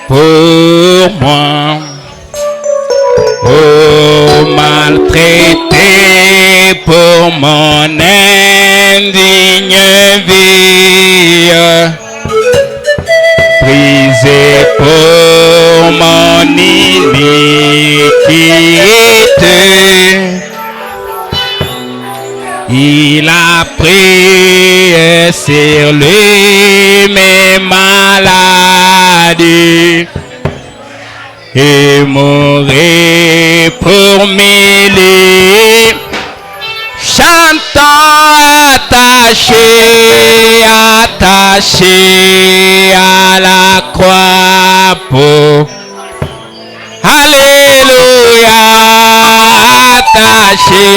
pour moi. Oh, maltraité pour mon indigne vie, brisé pour mon iniquité. Il a pris sur lui mes maladies et mourir pour m'aider. Chantant attaché à la croix pour Alléluia, attaché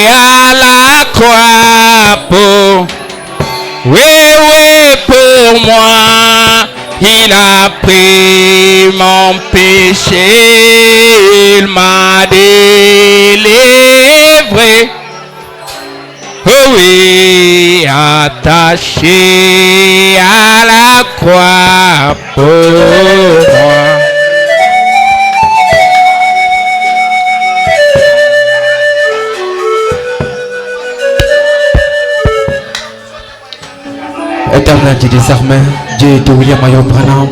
à la croix pour, oui, pour moi, il a pris mon péché, il m'a délivré, oh oui, attaché à la croix pour moi. Éternel Dieu des armées, Dieu de William Marion Branham,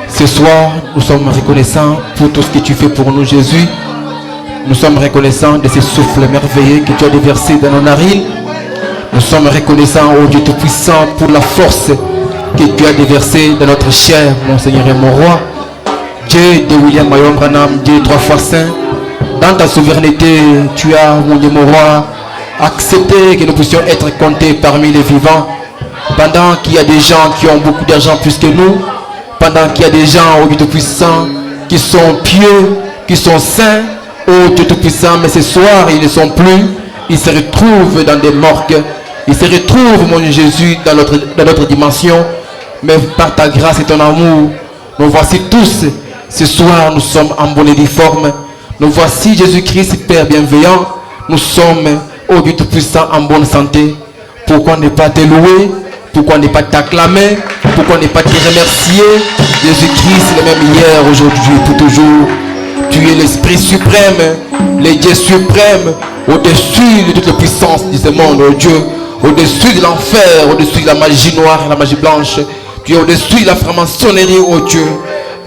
ce soir nous sommes reconnaissants pour tout ce que tu fais pour nous, Jésus. Nous sommes reconnaissants de ce souffle merveilleux que tu as déversé dans nos narines. Nous sommes reconnaissants, ô Dieu Tout-Puissant, pour la force que tu as déversée dans notre chair, mon Seigneur et mon Roi. Dieu de William Marion Branham, Dieu trois fois saint, dans ta souveraineté, tu as, mon Dieu, mon Roi, accepté que nous puissions être comptés parmi les vivants. Pendant qu'il y a des gens qui ont beaucoup d'argent plus que nous, pendant qu'il y a des gens, ô Dieu Tout-Puissant, qui sont pieux, qui sont saints, ô Dieu Tout-Puissant, mais ce soir, ils ne sont plus. Ils se retrouvent dans des morgues. Ils se retrouvent, mon Jésus, dans notre dimension. Mais par ta grâce et ton amour, nous voici tous. Ce soir, nous sommes en bonne et due forme. Nous voici, Jésus-Christ, Père bienveillant. Nous sommes, ô Dieu Tout-Puissant, en bonne santé. Pourquoi ne pas te louer? Pourquoi ne pas t'acclamer? Pourquoi ne pas te remercier? Jésus-Christ, le même hier, aujourd'hui, pour toujours. Tu es l'Esprit suprême, le Dieu suprême, au-dessus de toute la puissance de ce monde, oh Dieu, au-dessus de l'enfer, au-dessus de la magie noire et la magie blanche. Tu es au-dessus de la franc-maçonnerie, oh Dieu.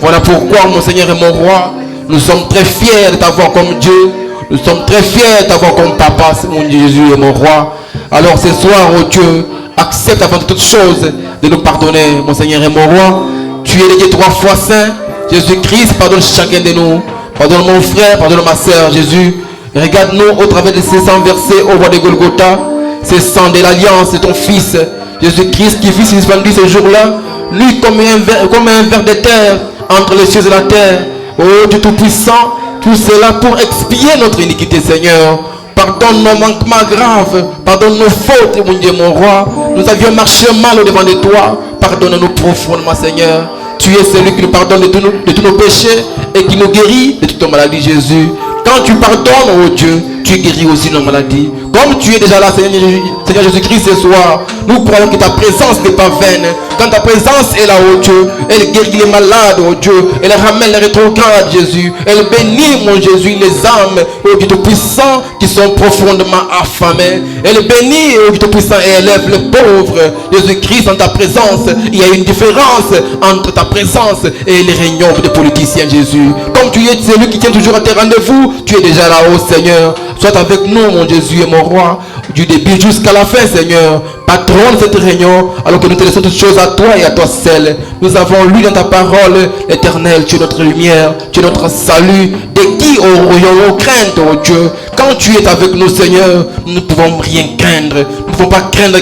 Voilà pourquoi, mon Seigneur et mon Roi, nous sommes très fiers de t'avoir comme Dieu. Nous sommes très fiers de t'avoir comme Papa, mon Dieu Jésus et mon Roi. Alors ce soir, oh Dieu, accepte avant toute chose de nous pardonner, mon Seigneur et mon Roi. Tu es le Dieu trois fois saint. Jésus-Christ, pardonne chacun de nous. Pardonne mon frère, pardonne ma soeur, Jésus. Regarde-nous au travers de ces 100 versets au roi de Golgotha. Ces sangs de l'alliance de ton Fils. Jésus-Christ qui fut suspendu ce jour-là. Lui comme un ver de terre entre les cieux et la terre. Oh Dieu Tout-Puissant, tout cela pour expier notre iniquité, Seigneur. Pardonne nos manquements graves. Pardonne nos fautes, mon Dieu, mon Roi. Nous avions marché mal au-devant de toi. Pardonne-nous profondément, Seigneur. Tu es celui qui nous pardonne de tous nos péchés et qui nous guérit de toutes nos maladies, Jésus. Quand tu pardonnes, oh Dieu, tu guéris aussi nos maladies. Comme tu es déjà là, Seigneur Jésus-Christ, ce soir, nous croyons que ta présence n'est pas vaine. Quand ta présence est là, oh Dieu, elle guérit les malades, oh Dieu. Elle ramène les rétrogrades, Jésus. Elle bénit, mon Jésus, les âmes, oh Dieu Tout-Puissant, qui sont profondément affamées. Elle bénit, oh Dieu Tout-Puissant, et élève les pauvres. Jésus-Christ, en ta présence, il y a une différence entre ta présence et les réunions des politiciens, Jésus. Comme tu es celui qui tient toujours à tes rendez-vous, tu es déjà là, oh Seigneur. Sois avec nous, mon Jésus et mon Roi, du début jusqu'à la fin, Seigneur. Patron de cette réunion, alors que nous te laissons toutes choses à toi et à toi seul. Nous avons lu dans ta parole, l'Éternel, tu es notre lumière, tu es notre salut. De qui aurions-nous crainte, oh Dieu? Quand tu es avec nous, Seigneur, nous ne pouvons rien craindre. Nous ne pouvons pas craindre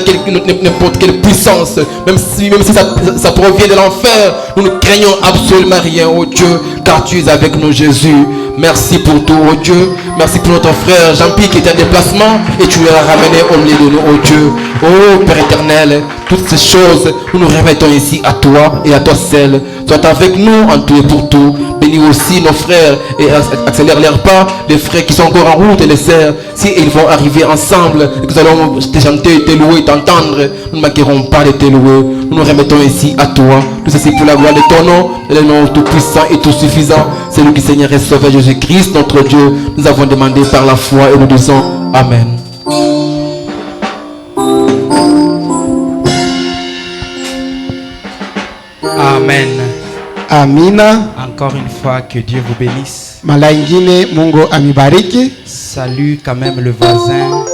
n'importe quelle puissance. Même si ça provient de l'enfer, nous ne craignons absolument rien, oh Dieu, car tu es avec nous, Jésus. Merci pour tout, oh Dieu. Merci pour notre frère Jean-Pierre qui est en déplacement et tu l'as ramené au milieu de nous, oh Dieu. Oh Père éternel, toutes ces choses, nous nous remettons ici à toi et à toi seul. Sois avec nous en tout et pour tout. Bénis bénis aussi nos frères et accélère leurs pas, les frères qui sont encore en route et les sœurs. Si ils vont arriver ensemble, et que nous allons te chanter, te louer, t'entendre, nous ne manquerons pas de te louer. Nous nous remettons ici à toi. Tout ceci pour la gloire de ton nom, le nom tout puissant et tout suffisant. C'est nous qui Seigneur et Sauveur Jésus-Christ, notre Dieu. Nous avons demandé par la foi et nous disons Amen. Amen. Amina. Encore une fois, que Dieu vous bénisse. Mara ingine Mungu amibariki. Salut quand même le voisin.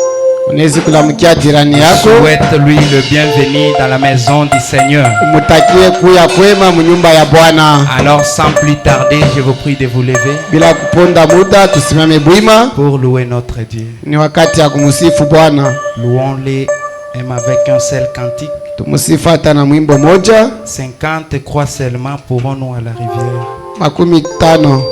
Unaweza kulamkia jirani yako. Souhaite-lui le bienvenu dans la maison du Seigneur. Umutakie kuya kwema mnyumba ya Bwana. Alors sans plus tarder, je vous prie de vous lever. Bila kuponda muda tusimame bwima. Pour louer notre Dieu. Ni wakati ya kumsifu Bwana. Louons-les même avec un seul cantique. Tumusifu hata na mwimbo moja. 50 croix seulement pourrons-nous à la rivière. 50.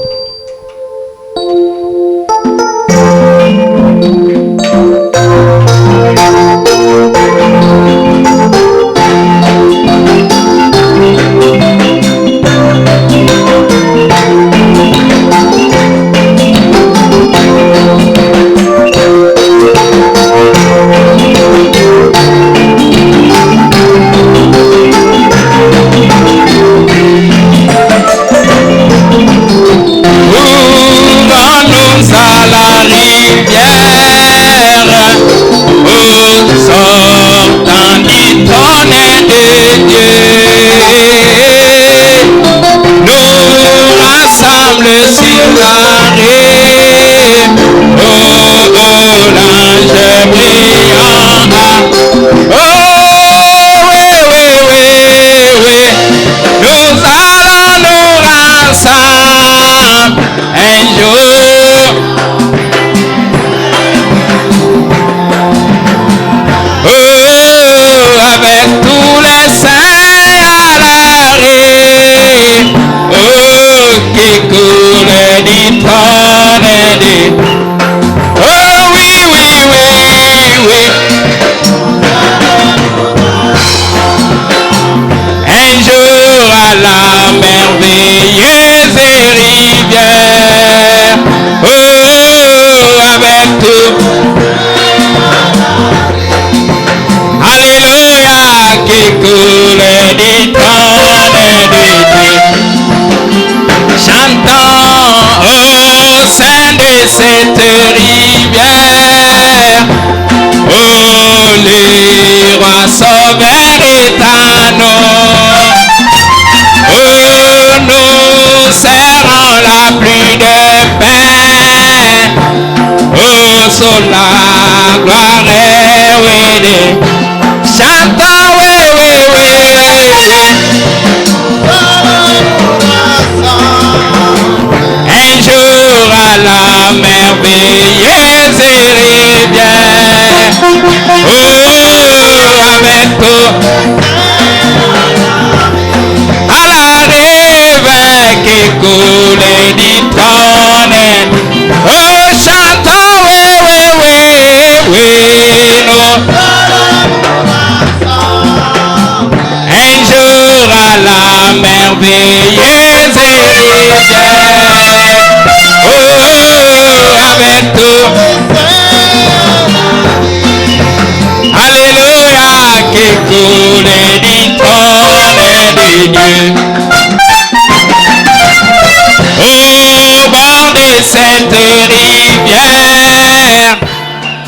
Cette rivière,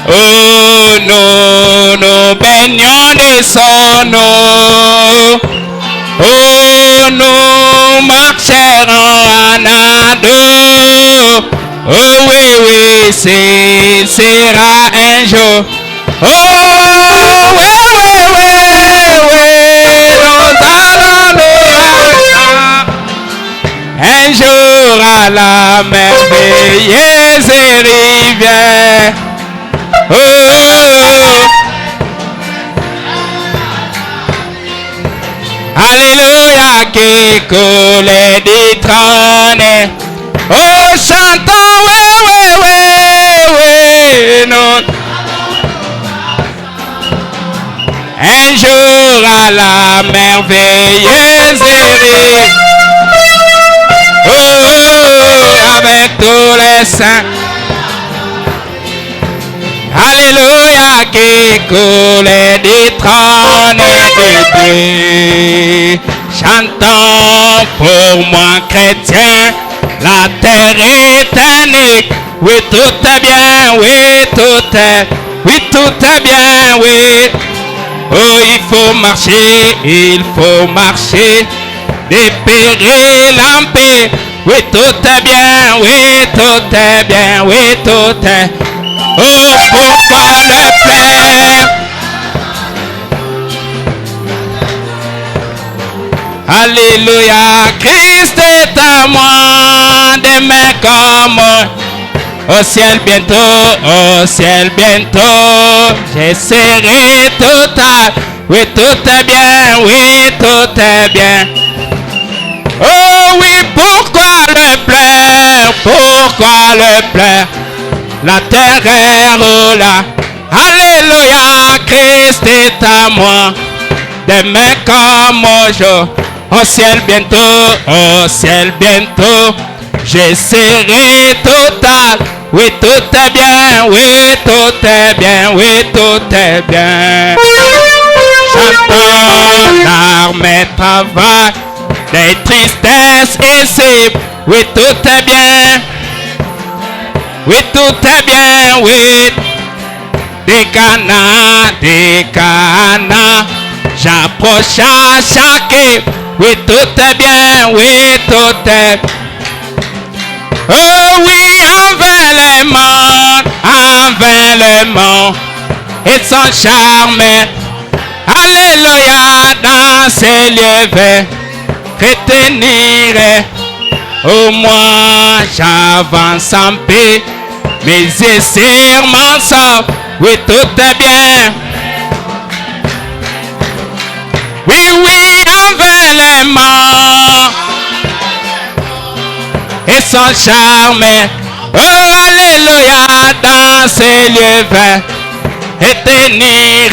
oh nous baignons de son eau, oh nous marcherons en ado, oh oui, ce sera un jour, oh oui, nous allons un jour à la merveilleuse rivière. Oh, alléluia qui coule du trône. Oh, chantons, oui, non. Un jour à la merveilleuse rivière. Oh, saints. Alléluia, qui coule du trône de Dieu. Chantons pour moi chrétien, la terre est unique. Oui, tout est bien, oui, tout est bien, oui. Oh, il faut marcher, dépérir l'empire. Oui, tout est bien, oui, tout est bien, oui, tout est. Oh, pourquoi le faire? Alléluia, Christ est à moi, demain comme au ciel bientôt, je serai total. Oui, tout est bien, oui, tout est bien. Oh oui, pourquoi le plaire? La terre est roula. Alléluia, Christ est à moi, demain comme au jour. Au ciel bientôt, je serai total. Oui, tout est bien, oui, tout est bien, oui, tout est bien. Chantons, l'armée travaille, des tristesses ici. Oui, tout est bien, oui, tout est bien, oui. Des Cana, j'approche à chaque. Oui, tout est bien, oui, tout est. Oh oui, envers le monde, et son charme. Alléluia, dans ces lieux verts, retenir. Au moins, j'avance en paix, mes yeux m'en sortent. Oui, tout est bien. Oui, envers le monde et son charme. Oh, alléluia, dans ces lieux verts et tenir.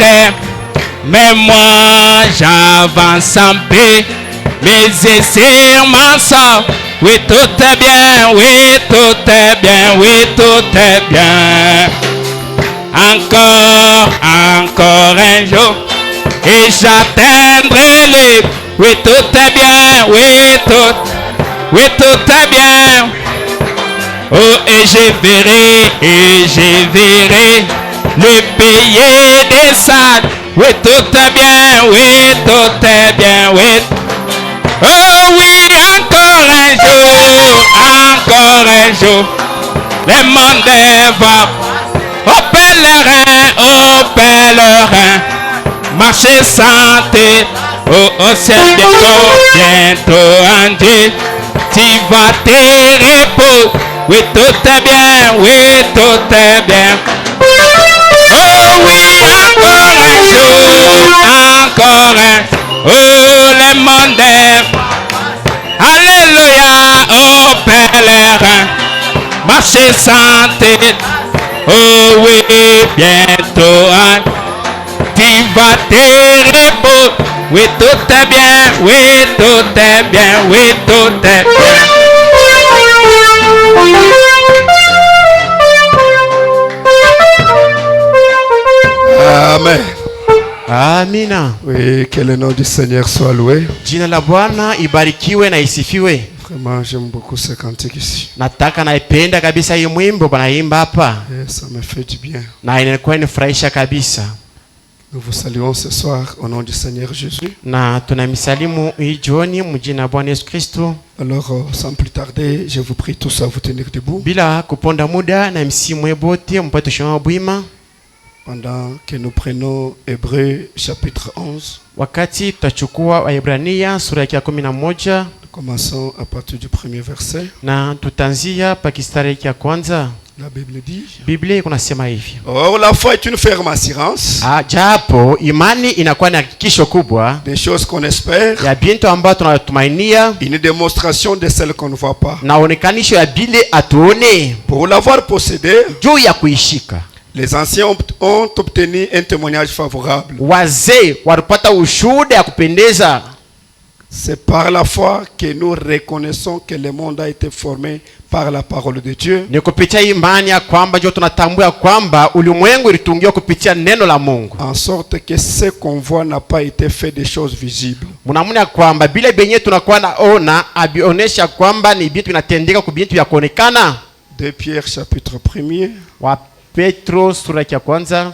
Mais moi, j'avance en paix, mes yeux m'en sortent. Oui, tout est bien, oui, tout est bien, oui, tout est bien. Encore un jour, et j'atteindrai les. Oui, tout est bien, oui, tout est bien. Oh, et je verrai le pays des sages. Oui, tout est bien, oui, tout est bien, oui. Oh oui, encore un jour, le monde va au pèlerin, marcher sans tête, au ciel bientôt en Dieu, tu vas te reposer. Oui, tout est bien, oui, tout est bien. Oh oui, encore un, oh le monde est, alléluia, oh pèlerin, marcher sans tête, oh oui, bientôt, tu vas te reposer. Oui, tout est bien, oui, tout est bien, oui, tout est bien. Amen. Amina. Oui, que le nom du Seigneur soit loué. Jina la Bwana ibarikiwe na isifiwe. Vraiment, j'aime beaucoup ce cantique ici. Nataka naipenda kabisa hii mwimbo banaimba hapa. Et ça me fait du bien. Na inakuwa inafurahisha kabisa. Nous vous saluons ce soir au nom du Seigneur Jésus. Na tunamisalimu hii jioni mjina la Bwana Yesu Kristo. Alors, sans plus tarder, je vous prie tous à vous tenir debout. Bila kuponda muda na msimwe bote mpate shoma bwima. Pendant que nous prenons Hébreux chapitre 11. Wakati tutachukua Waebrania sura ya 11. Commençons à partir du premier verset. Na tutanzia pakistari ya kwanza. La Bible dit. Biblia inasema hivi. Or la foi est une ferme assurance. Japo imani inakuwa ni hakikisho kubwa. Des choses qu'on espère. Ya bintu ambayo tunatumainia. Une démonstration de celles qu'on ne voit pas. Na onekanisho ya bile atuone. Pour l'avoir possédé. Juu ya kuishika. Les anciens ont obtenu un témoignage favorable. Wazee walipata ushuhuda ya kupendeza. C'est par la foi que nous reconnaissons que le monde a été formé par la parole de Dieu. Ni kupitia imani ya kwamba ndio tunatambua ya kwamba ulimwengu ulitungiwa kupitia neno la Mungu. En sorte que ce qu'on voit n'a pas été fait des choses visibles. Mnaamini kwamba bila benye tunakuwa naona abionesha kwamba ni vitu vinatendeka kwa vitu vya kuonekana. De Pierre chapitre 1er. Wa Petro sura ya kwanza,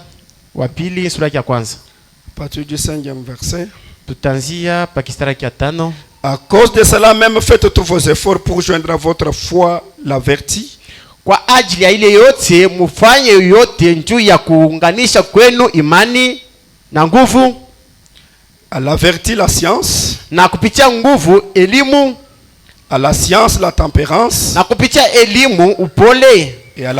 wa pili sura ya kwanza. À partir du 5e verset. Tutanzia pakistara ya 5. À cause de cela même faites tous vos efforts pour joindre à votre foi la vertu. Kwa ajili ya ile yote mufanye yote njuu ya kuunganisha kwenu imani na nguvu. À la vertu la science. Na kupitia nguvu elimu. À la science la tempérance. Na kupitia elimu upole. Et à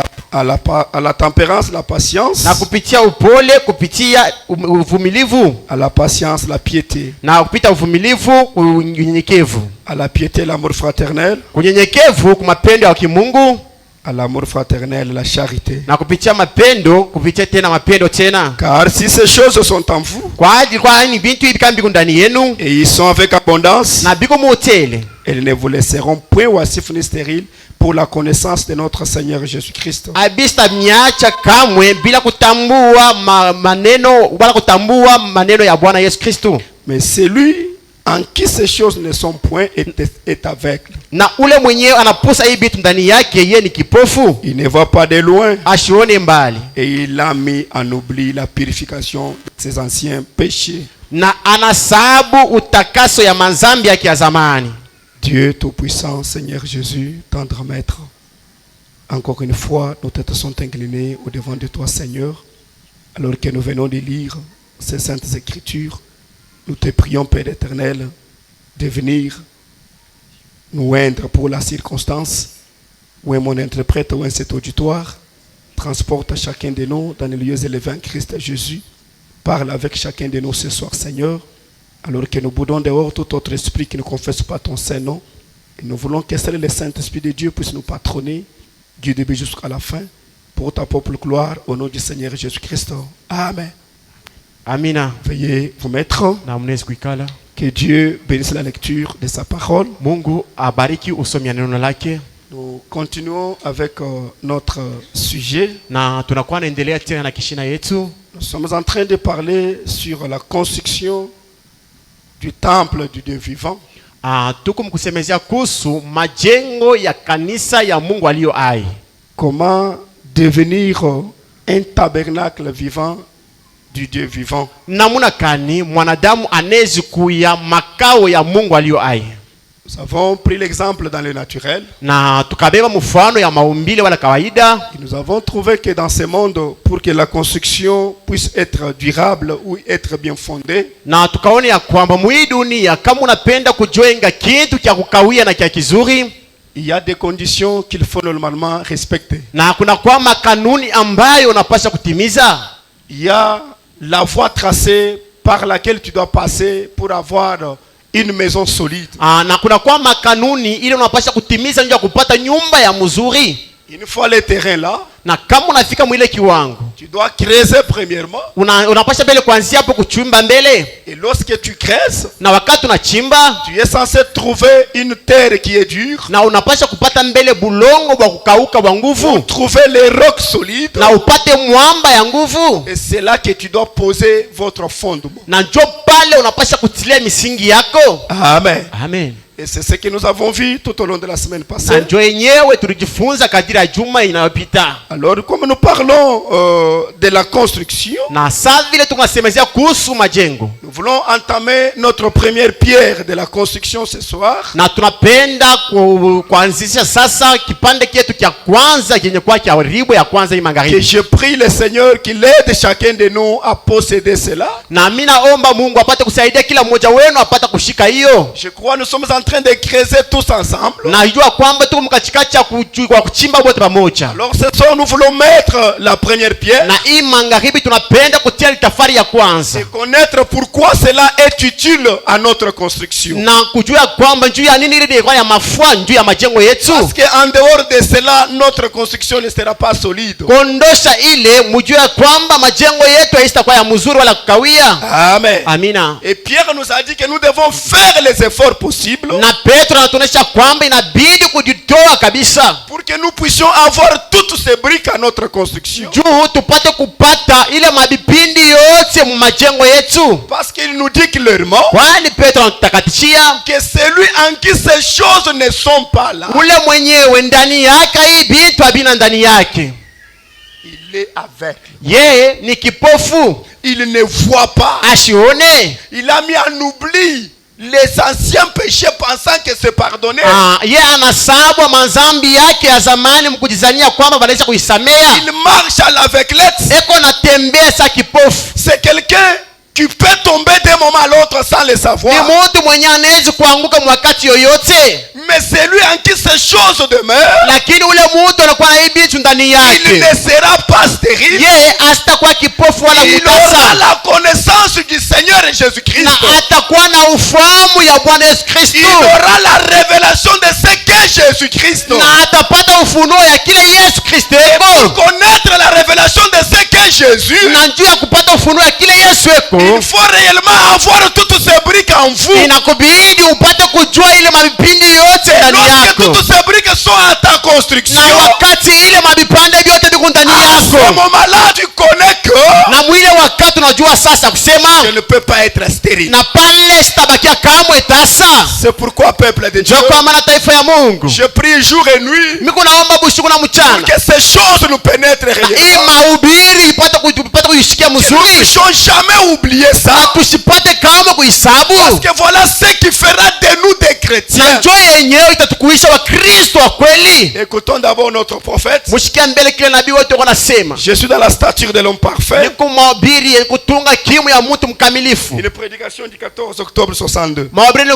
la tempérance la patience. Na kupitia upole kupitia uvumilivu. À la patience la piété. Na kupitia uvumilivu unyenyekevu. À la piété l'amour fraternel. Kunyenyekevu kwa mapendo ya kimungu. À l'amour fraternel la charité. Na kupitia mapendo kupitia tena mapendo tena. Car si ces choses sont en vous. Kwa ajili kwa ni bintu hivi kama biko ndani yenu. Et ils sont avec abondance. Na biko motele. Elles ne vous laisseront point oisifs ni stériles pour la connaissance de notre Seigneur Jésus-Christ. Abista mnyacha kamwe bila kutambua maneno wala kutambua maneno ya Bwana Yesu Kristo. Mais celui en qui ces choses ne sont point est aveugle. Na ule mwenyewe anapusa hii bitu ndani yake yeye ni kipofu. Il ne voit pas de loin. Ashione mbali. Et il a mis en oubli la purification de ses anciens péchés. Na anasabu utakaso ya manzambi yake ya zamani. Dieu Tout-Puissant, Seigneur Jésus, tendre Maître, encore une fois, nos têtes sont inclinées au-devant de toi, Seigneur, alors que nous venons de lire ces saintes écritures. Nous te prions, Père éternel, de venir nous oindre pour la circonstance où est mon interprète, où est cet auditoire. Transporte chacun de nous dans les lieux élevés en Christ Jésus. Parle avec chacun de nous ce soir, Seigneur. Alors que nous boudons dehors tout autre esprit qui ne confesse pas ton Saint-Nom. Et nous voulons que seul le Saint-Esprit de Dieu puisse nous patronner du début jusqu'à la fin. Pour ta propre gloire, au nom du Seigneur Jésus-Christ. Amen. Amina. Veuillez vous mettre. Que Dieu bénisse la lecture de sa parole. Mungu abariki usomi ya neno lake. Nous continuons avec notre sujet. Na tunakuwa naendelea tena na kishina yetu. Nous sommes en train de parler sur la construction du temple du Dieu vivant. Tuko mkusemezea kuhusu majengo ya kanisa ya Mungu aliyo hai. Comment devenir un tabernacle vivant du Dieu vivant. Namuna kani mwanadamu anezi kuya makao ya Mungu aliyo hai. Nous avons pris l'exemple dans le naturel. Na tukabeba mfano ya maumbile wala kawaida. Et nous avons trouvé que dans ce monde, pour que la construction puisse être durable ou être bien fondée, na tukaona ya kwamba mwi dunia kama unapenda kujenga kitu kia kukawia na kia kizuri, il y a des conditions qu'il faut normalement respecter. Na kuna kwa makanuni ambayo unapaswa kutimiza. Il y a la voie tracée par laquelle tu dois passer pour avoir une maison solide. Na kuna kwa makanuni ile unapaswa kutimiza nje kupata nyumba ya mzuri. Une fois le terrain là, na kama unafika mwile kiwango, tu dois creuser premièrement. Unapaswa mbele kuanzia hapo kuchimba mbele. Et lorsque tu creuses, na wakati unachimba, tu es censé trouver une terre qui est dure. Na unapaswa kupata mbele bulongo wa kukauka wa nguvu. Trouver les rocs solides. Na upate mwamba ya nguvu. Et c'est là que tu dois poser votre fondement. Na njo pale unapaswa kutilia misingi yako. Amen. Amen. Et c'est ce que nous avons vu tout au long de la semaine passée. Alors, comme nous parlons de la construction, nous voulons entamer notre première pierre de la construction ce soir. Et je prie le Seigneur qu'il aide chacun de nous à posséder cela. Je crois que nous sommes en train de creuser tous ensemble. Najua kwamba tuko mkatikati ya kuchimba wote pamoja. Alors ce soir nous voulons mettre la première pierre. Na hii magharibi tunapenda kutia tafari ya kwanza. Et connaître pourquoi cela est utile à notre construction. Na kujua kwamba njuu ya nini ile ya mafua njuu ya majengo yetu. Parce que en dehors de cela notre construction ne sera pas solide. Kondosha ile mjue kwamba majengo yetu haitakuwa ya mzuri wala kukawia. Amen. Amina. Et Pierre nous a dit que nous devons faire les efforts possibles. Na Petro anatuonyesha kwamba inabidi kujitoa kabisa pour que nous puissions avoir toutes ces briques à notre construction. Juu tupate kupata ile mabipindi yote mu majengo yetu. Parce qu'il nous dit clairement kwani Petro anatakatishia que celui en qui ces choses ne sont pas là, ule mwenyewe ndani yake hii vitu havina ndani yake, il est aveugle. Yeye ni kipofu, il ne voit pas, asione. Il a mis en oubli les anciens péchés pensant que c'est pardonné. Yeye anasabu mazambi yake ya zamani mkujizania kwamba wanaweza kuisamea. Il marche à l'aveuglette. Eko natembea sa kipofu. C'est quelqu'un qui peut tomber d'un moment à l'autre sans le savoir. Ni mtu mwenye anaweza kuanguka wakati yoyote. Mais c'est lui en qui ces choses demeurent. Lakini ule mtu anakuwa na ibitu ndani yake. Il ne sera pas stérile. Yeye asitakuwa kipofu wala mutasa. Il aura la connaissance du Seigneur Jésus-Christ. Na atakuwa na ufahamu ya Bwana Yesu Kristo. Il aura la révélation de ce qu'est Jésus-Christ. Na atapata ufunuo ya kile Yesu Kristo. Pour connaître la révélation de ce qu'est Jésus, na njoo ya kupata ufunuo ya kile Yesu eko, il faut réellement avoir toutes ces briques en vous. Inakubidi upate kujua ile mabipindi yote ndani yako. Lorsque toutes ces briques sont à ta construction, na wakati ile mabipande vyote viko ndani yako, à ce moment-là tu connais que na mwile wakati unajua sasa kusema je ne peux pas être stérile. na pale sitabakia kamwe tasa. C'est pourquoi peuple de Dieu, kwa maana taifa ya Mungu, je prie jour et nuit miko naomba busiku na mchana que ces choses nous pénètrent réellement. mahubiri ipate kuishikia Nous mzuri, ne puissions jamais oublier ça. tusipate kamwe kuhesabu. Parce que voilà ce qui fera de nous des chrétiens. Na njoo yenyewe itatukuisha wa Kristo wa kweli. Écoutons d'abord notre prophète. Mushikia mbele kile nabii wote wanasema. Je suis dans la stature de l'homme parfait. Niko mahubiri kutunga kimu ya mtu mkamilifu. Une prédication du 14 octobre 62. Mahubiri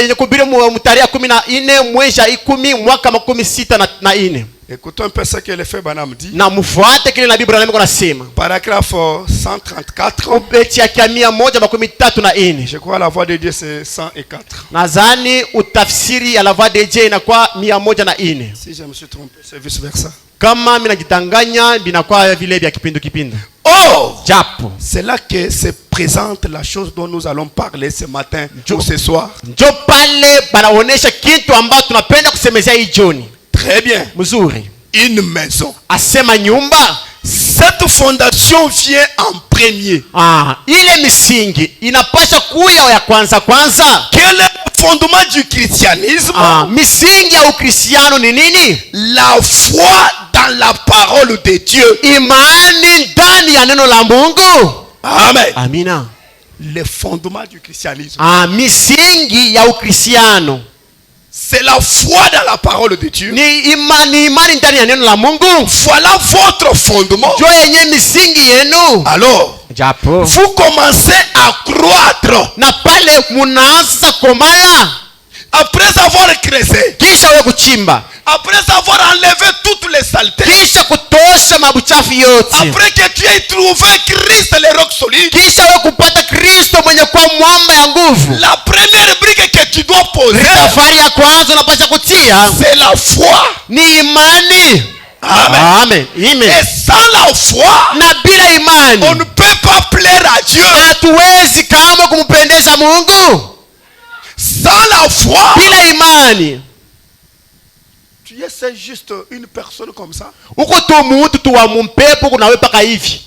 yenye kuhubiri tarehe 14 mwezi wa 10 mwaka 64. Écoutons un peu ce que le frère Branham dit. Na mfuate kile nabii Branham anasema. Paragraphe 134. Beti ya 134. Je crois la voix de Dieu c'est 104. Nadhani utafsiri ya la voix de Dieu inakuwa 104. Si je me suis trompé, c'est vice versa. Kama mimi najitanganya binakuwa vile vya kipindu. Or, Japo c'est là que se présente la chose dont nous allons parler ce matin ou ce soir. Njo pale banaonesha kitu ambacho tunapenda kusemezea hii jioni. Très bien. Mzuri. Une maison. Asema nyumba. Cette fondation vient en premier. Ile misingi inapasha kuya ya kwanza. Quel est le fondement du christianisme? Misingi ya ukristiano ni nini? La foi dans la parole de Dieu. Imani ndani ya neno la Mungu. Amen. Amina. Le fondement du christianisme. Misingi ya ukristiano. C'est la foi dans la parole de Dieu. Ni imani ndani ya neno la Mungu. Voilà votre fondement. Jo yenye misingi yenu. Alors, Japo vous commencez à croître. Na pale munaanza komala. Après avoir creusé. Kisha wewe kuchimba. Après avoir enlevé toutes les saletés. Kisha kutosha mabuchafu yote. Après que tu aies trouvé Christ le roc solide. Kisha wewe kupata Kristo mwenye kwa mwamba ya nguvu. La première brique que tu dois poser. Safari ya kwanza unapaswa kutia. C'est la foi. Ni imani. Amen. Et sans la foi, na bila imani, on ne peut pas plaire à Dieu. Hatuwezi kama kumpendeza Mungu. Sans la foi, bila imani, tu es juste une personne comme ça. Uko tu mtu tu wa mpepo kunawe paka hivi.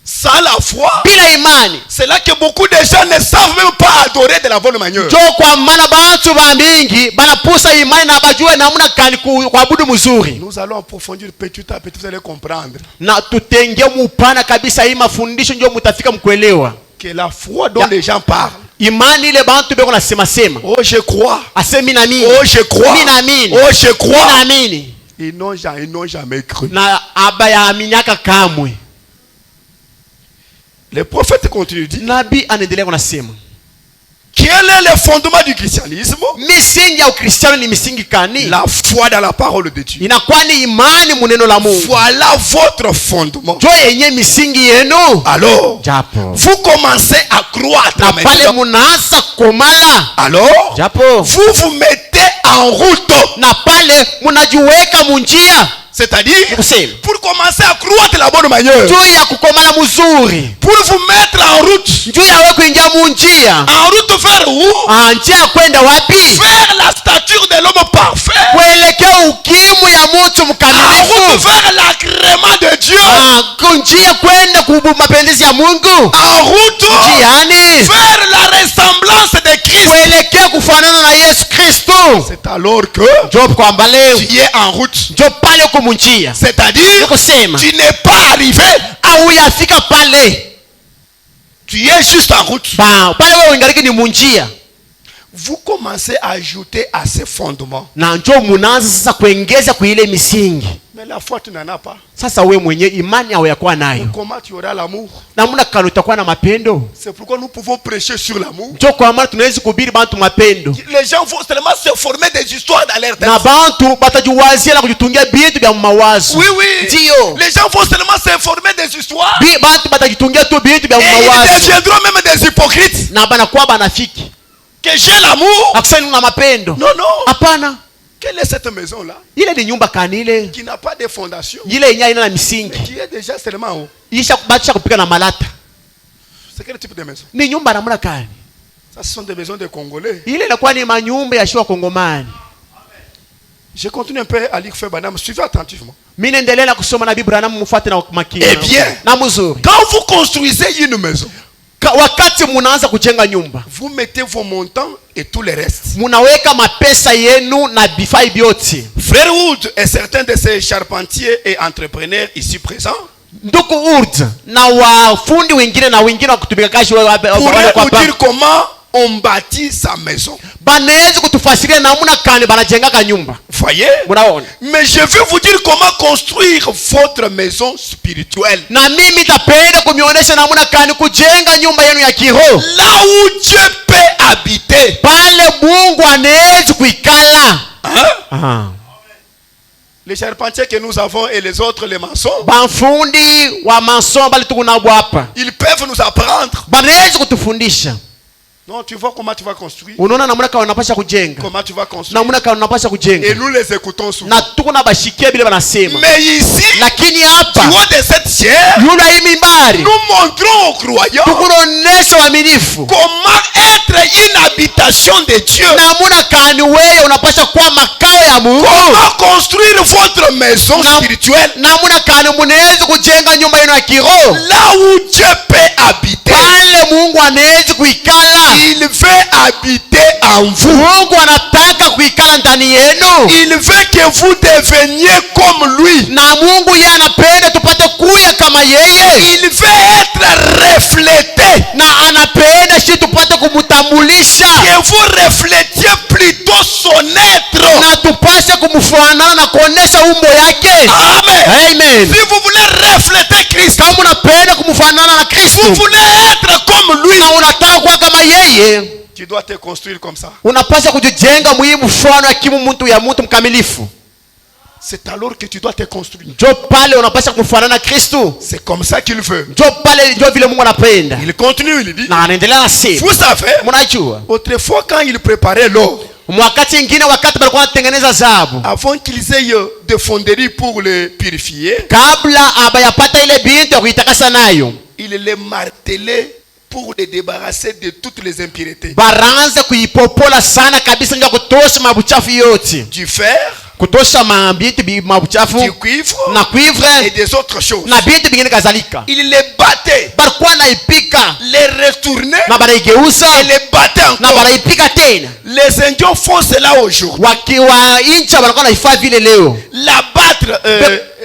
Sans la foi, bila imani, c'est là que beaucoup de gens ne savent même pas adorer de la bonne manière. Jo kwa maana bantu ba mingi banapusa imani na bajue namna gani kuabudu mzuri. Nous allons approfondir petit à petit, vous allez comprendre. Na tutenge mupana kabisa hii mafundisho ndio mtafika mkuelewa. Que la foi dont les gens parlent. Imani ile bantu beko nasema sema. Oh je crois. Asemi na mimi. Oh je crois. Mimi naamini. Oh je crois. Mimi naamini. Ils n'ont jamais cru. Na abaya aminyaka kamwe. Le prophète continue dit. Nabii anaendelea kunasema. Quel est le fondement du christianisme? Misingi ya Ukristiano ni misingi kani? La foi dans la parole de Dieu. Inakuwa ni imani muneno la Mungu. Voilà votre fondement. Jo yenye misingi yenu. Alors, Japo. vous commencez à croître. Na pale munaanza komala. Alors, Japo. vous vous mettez en route. Na pale munajiweka munjia. C'est-à-dire, pour commencer à croître de la bonne manière. Juu ya kukomala muzuri. Pour vous mettre en route. Juu ya wewe kuingia munjia. En route vers où? Njia kwenda wapi? Vers la stature de l'homme parfait. Kuelekea ukimu ya mtu mkamilifu. En route vers l'agrément de Dieu. Njia kwenda kubu mapenzi ya Mungu. En route vers la ressemblance de Christ. Kuelekea kufanana na Yesu Kristo. C'est alors que Job kwamba leo tu es en route. Job pale uko munjia. C'est-à-dire tu n'es pas arrivé. Au yafika pale. Tu es juste en route. Pale wewe ungaliki ni munjia. Vous commencez à ajouter à ces fondements. Na njoo munaanza sasa kuongeza kwa ile misingi. Mais la foi tu n'en as pas. Sasa wewe mwenyewe imani au yakuwa nayo. Comment tu auras l'amour? Namuna kanu utakuwa na mapendo. C'est pourquoi nous pouvons prêcher sur l'amour. Njoo kwa maana tunaweza kuhubiri bantu mapendo. Les gens vont seulement se former des histoires dans leur tête. Na bantu batajiwazia na kujitungia bintu vya mawazo. Oui, oui. Ndio. Les gens vont seulement se former des histoires. Bantu batajitungia tu bintu vya mawazo. Et ils deviendront même des hypocrites. Na banakuwa banafiki. Que j'ai l'amour. Akusema na mapendo. Non, non. Hapana. Quelle est cette maison-là? Ile ni nyumba kanile. Qui n'a pas de fondation. Ile yenyewe ina misingi. Qui est déjà seulement haut. Isha batisha kupika na malata. C'est quel type de maison? Ni nyumba namna kani? Ça ce sont des maisons de Congolais. Ile inakuwa ni manyumba ya shua Kongomani. Je continue un peu à lire Frère Branham. Suivez attentivement. Mimi naendelea na kusoma na Biblia na mfuate na makini. Eh bien, na mzuri. Quand vous construisez une maison, wakati munaanza kujenga nyumba, vous mettez vos montants et tout le reste. Munaweka mapesa yenu na bifai byote. Frère Wood et certains de ces charpentiers et entrepreneurs ici présents, ndugu Wood na wafundi wengine na wengine wa kutumika kazi wale pour dire comment on bâtit sa maison. Banaweza kutufasiria namna kani banajenga nyumba. Voyez? Munaona? Mais je vais vous dire comment construire votre maison spirituelle. Na mimi tapenda kumionyesha namna kani kujenga nyumba yenu ya kiroho. Là où Dieu peut habiter. Pale Mungu anaweza kuikala. Hein? Les charpentiers que nous avons et les autres les maçons. Bafundi wa maçon bali tukunabo hapa. Ils peuvent nous apprendre. Banaweza kutufundisha. Non, tu vois comment tu vas construire. Unaona namna kama unapasha kujenga. Comment tu vas construire. Namna kama unapasha kujenga. Et nous les écoutons souvent. Na tukuna bashikia bila banasema. Mais ici, lakini hapa, tu vois de cette chair, yuna hii mimbari, nous montrons aux croyants tukuonesha waaminifu comment être une habitation de Dieu. Namna kani wewe unapasha kuwa makao ya Mungu. Comment construire votre maison spirituelle. Namna kani mnaweza kujenga nyumba yenu ya kiroho. Là où Dieu peut habiter. Pale Mungu anaweza kuikala. Il veut habiter en vous. Mungu anataka kuikala ndani yenu. Il veut que vous deveniez comme lui. Na Mungu yeye anapenda tupate kuya kama yeye. Il veut être reflété. Na anapenda sisi tupate kumutambulisha. Que vous reflétiez plutôt son être. Na tupashe kumfanana na kuonesha umbo yake. Amen. Amen. Si vous voulez refléter Christ, kama unapenda kumfanana na Kristo, vous voulez être comme lui, na unataka kuwa kama yeye, tu dois te construire comme ça. Unapaswa kujijenga muhimu mfano ya kimu mtu ya mtu mkamilifu. C'est alors que tu dois te construire. Ndio pale unapaswa kufanana na Kristo. C'est comme ça qu'il veut. Ndio pale ndio vile Mungu anapenda. Il continue, il dit. Na anaendelea na sisi. Vous savez, mnajua, autrefois quand il préparait l'or, wakati mwingine wakati walikuwa wanatengeneza dhahabu, avant qu'ils aient de fonderie pour le purifier, kabla abayapata ile binti ya kuitakasa nayo, il les martelait pour les débarrasser de toutes les impuretés. Baranza kuipopola sana kabisa ndio kutosha mabuchafu yote. Du fer, kutosha mabinti mabuchafu, du cuivre, na cuivre et des autres choses. Na binti bingine kazalika. Il les battait, balikuwa naipika, les retournait, na banaigeuza, et les battait encore, na banaipika tena. Les Indiens font cela aujourd'hui. Wakiwa incha balikuwa naifanya vile leo.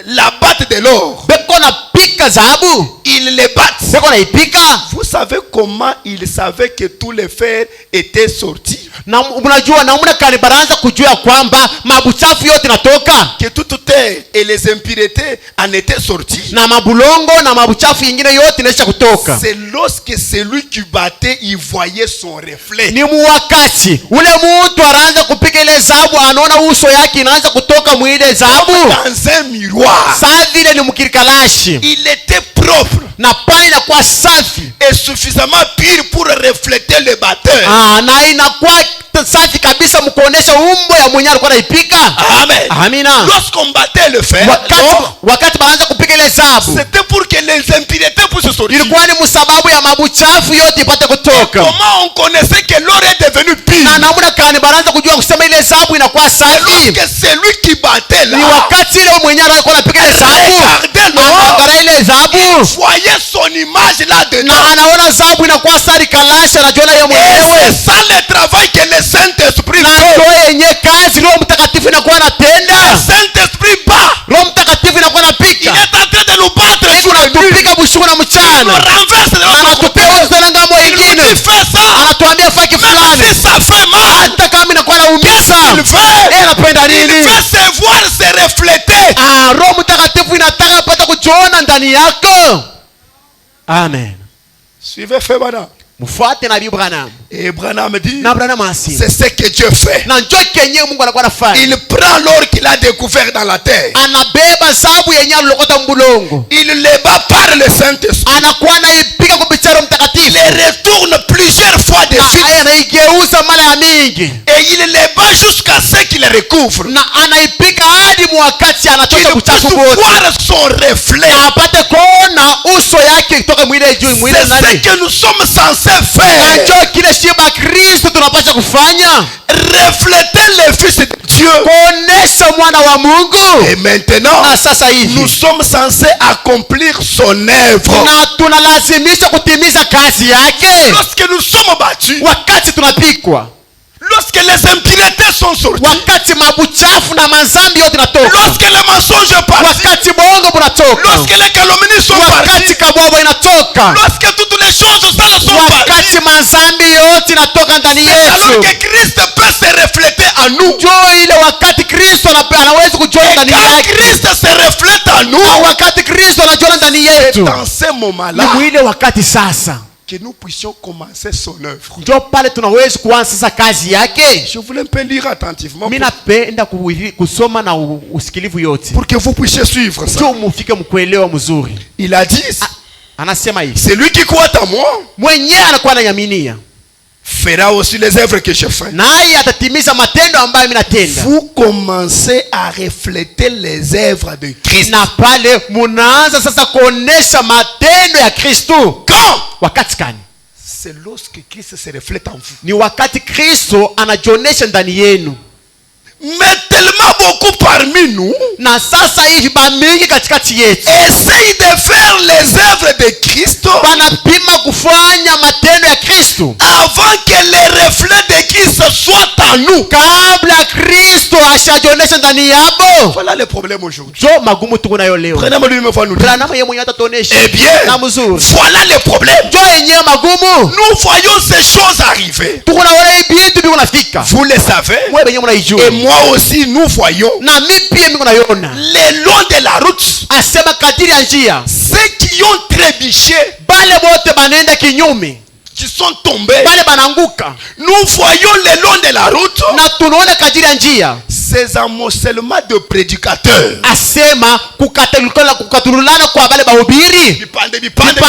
La battre de l'or. Beko na pika banapika zahabu, ils les battent. beko naipika. Vous savez comment ils savaient que tous les fers étaient sortis? Na mnajua namna kani baraanza kujua kwamba mabuchafu yote natoka, Que toute terre et les impuretés en étaient sortis. na mabulongo na mabuchafu yingine yote inaisha kutoka. C'est lorsque celui qui battait, il voyait son reflet. Ni muwakati ule mtu anaanza kupika ile zahabu, anaona uso yake inaanza kutoka mwile zahabu Dans un miroir. saa vile ni mkirikalashi, Il était propre na pale inakuwa safi. et suffisamment pur pour refléter le batteur. Na inakuwa safi kabisa mkuonesha umbo ya mwenye alikuwa naipika. Amen. Amina. Lorsqu'on battait le fer, Wakati banaanza kupika ile zahabu, c'était pour que les impuretés puissent sortir. ilikuwa ni msababu ya mabuchafu yote ipate kutoka. Comment on connaissait que l'or est devenu pur? Na namna kani banaanza kujua kusema ile zahabu inakuwa safi? Lorsque celui qui battait là, Ni wakati ile mwenye alikuwa anapika ile zahabu, regardait l'or, anaangalia ile zahabu voyait son image là dedans. na anaona zahabu inakuwa sari kalasha, anajiona yeye Et mwenyewe. c'est ça le travail que le Saint-Esprit Na fait. ndio yenye kazi Roho Mtakatifu inakuwa Le anatenda. Saint-Esprit bat. Roho Mtakatifu inakuwa Il anapika. est en train de nous battre jour et nuit. Tunapika bushuku na On mchana. renverse de l'autre côté. Anatupeuza na ngambo Il nous nyingine. dit fais ça. Anatuambia faki Même fulani. si ça fait mal, Hata kama inakuwa naumiza. il veut. Yeye anapenda Il nini? veut se voir, se refléter. Roho Mtakatifu inataka pata kujiona ndani yako. Amen. Suivez Frère Branham. Mfuate Nabii Branham. Et Branham dit, Na Branham asema, c'est ce que Dieu fait. na njoo kenye Mungu anakuwa anafanya. Il prend l'or qu'il a découvert dans la terre. Anabeba zahabu yenye alilokota mbulongo. Il le bat par le Saint-Esprit. Anakuwa anaipiga kupitia Roho Il Mtakatifu. les retourne plusieurs fois de suite. Na anaigeuza mara ya mingi. Et il les bat jusqu'à ce qu'il les recouvre. Na anaipiga hadi mwakati Qu'il anatosha puisse uchafu wote. voir son reflet. Apate kuona uso yake kutoka mwile juu mwile C'est ce ndani. que nous sommes censés faire. Njoo kile shiba Kristo tunapaswa kufanya. Refléter le Fils de Dieu. Kuonesha mwana wa Mungu. Et maintenant, Na sasa hivi nous sommes censés accomplir son œuvre. na tunalazimisha kutimiza kazi yake. Lorsque nous sommes battus, Wakati tunapikwa, lorsque les impuretés sont sorties, wakati mabuchafu na mazambi yote natoka, lorsque les mensonges partent, wakati bongo bunatoka, lorsque les calomnies sont wakati parties, kabobo inatoka, lorsque toutes les choses sales sont parties, wakati mazambi yote inatoka ndani alors yetu, que Christ peut se refléter en nous. njoo ile wakati Kristo anaweza kujiona Et ndani quand yake. Christ se reflète en Na nous, wakati Kristo anajiona ndani c'est yetu, dans ce ni moment-là mwile wakati sasa que nous puissions commencer son œuvre. njoo pale tunaweza kuanza sasa kazi yake. Je voulais un peu lire attentivement Mimi napenda kusoma na usikilivu yote, pour que vous puissiez suivre ça. njoo mufike mkuelewa mzuri. Il a dit, Anasema hivi, c'est lui qui croit en moi mwenyewe anakuwa ananyaminia fera aussi les œuvres que je fais. naye atatimiza matendo ambayo mimi natenda. Vous commencez à refléter les œuvres de Christ. Na pale munaanza sasa kuonesha matendo ya Kristo. Quand? Wakati gani? C'est lorsque Christ se reflète en vous. Ni wakati Kristo anajionesha ndani yenu. Mais tellement beaucoup parmi nous Na sasa hivi bamingi katikati yetu essayent de faire les œuvres de Christ banapima kufanya matendo ya Kristo avant que les reflets de Christ soient en nous. kabla Kristo ashajionesha ndani yabo. Voilà le problème aujourd'hui. Jo magumu tuko nayo leo. Prenez-moi lui-même nous dire. Branham yeye mwenyewe atatuonesha. Eh bien, Na mzuri. voilà le problème. Jo yenyewe magumu. Nous voyons ces choses arriver. Tuko na wale bintu biko nafika. Vous le savez. Mwe benye mnaijua. Et moi aussi, nous voyons Na mimi pia miko naiona. le long de la route Asema kadiri ya njia. ceux qui ont trébuché, Bale bote banenda kinyume. qui sont tombés. Bale bananguka. Nous voyons le long de la route Na tunaona kadiri ya njia. ces amoncellements de prédicateurs. Asema kukatululana kwa bale bahubiri. Vipande Vipande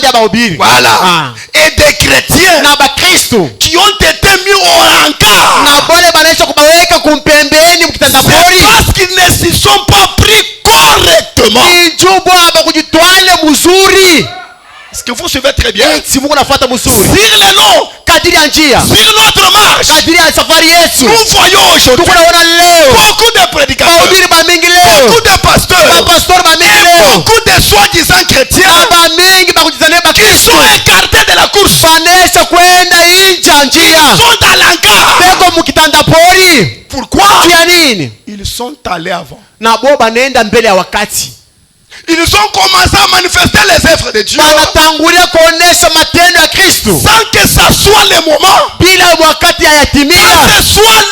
ya bahubiri. Voilà. Et des chrétiens Na bakristo. qui ont été mis au rencard. Na bale banaisha kubaweka kumpembeni mkitanda C'est pori. parce qu'ils ne s'y sont pas pris correctement. Injubu aba kujitwale mzuri. Est-ce que vous suivez très bien? Si Mungu nafuata mzuri. Sur le long, Kadiri ya njia. sur notre marche, Kadiri ya safari yetu. nous voyons aujourd'hui Tuko naona leo. beaucoup de prédicateurs, Bahubiri bamingi leo. beaucoup de pasteurs, Mapastori bamingi et leo. beaucoup de soi-disant chrétiens Na bamingi bakujizania qui bakristo. sont écartés de la course, Banesha kwenda inja ya njia. sont dans l'encart. Beko mkitanda pori. Pourquoi? Kia nini? Ils sont allés avant. Na bo banenda mbele ya wakati. Ils ont commencé à manifester les œuvres de Dieu wanatangulia kuonesha matendo ya Kristo sans que ça soit le moment, bila wakati hayatimia, que ce soit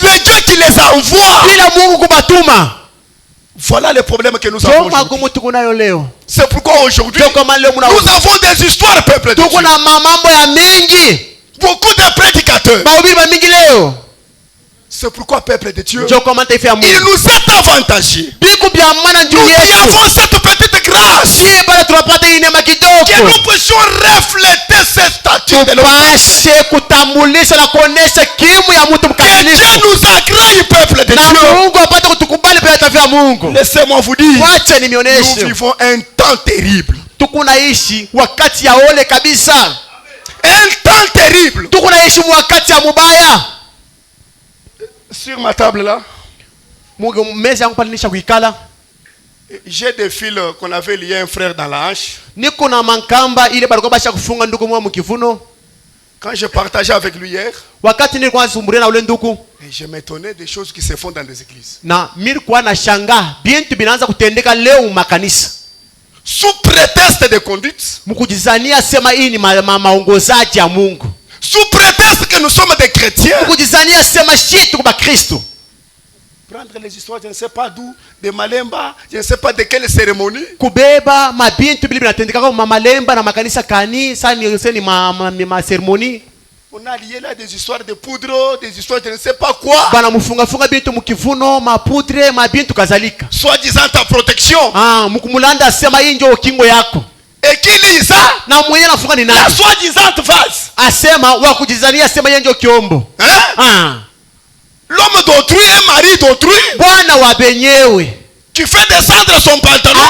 le Dieu qui les envoie. bila Mungu kubatuma. Voilà le problème que nous avons aujourd'hui. C'est pourquoi aujourd'hui nous avons des histoires, peuple de Dieu. Beaucoup de prédicateurs. C'est pourquoi, peuple de Dieu, il nous est avantagé. Nous y avons cette petite grâce que nous puissions refléter ce statut de l'homme. Que Dieu nous agrée, peuple de Dieu. Laissez-moi vous dire, nous vivons un temps terrible. Un temps terrible. Sur ma table là, j'ai des fils qu'on avait liés à un frère dans la hanche. Quand je partageais avec lui hier, et je m'étonnais des choses qui se font dans des églises. Sous prétexte de conduite, sous prétexte que nous sommes des chrétiens, prendre les histoires, je ne sais pas d'où, de Malemba, je ne sais pas de quelle cérémonie. On a lié là des histoires de poudre, des histoires de je ne sais pas quoi. Soi-disant ta protection. Et qui lit ça? La soi-disant vase. Hein? L'homme d'autrui est mari d'autrui. Tu fais descendre son pantalon.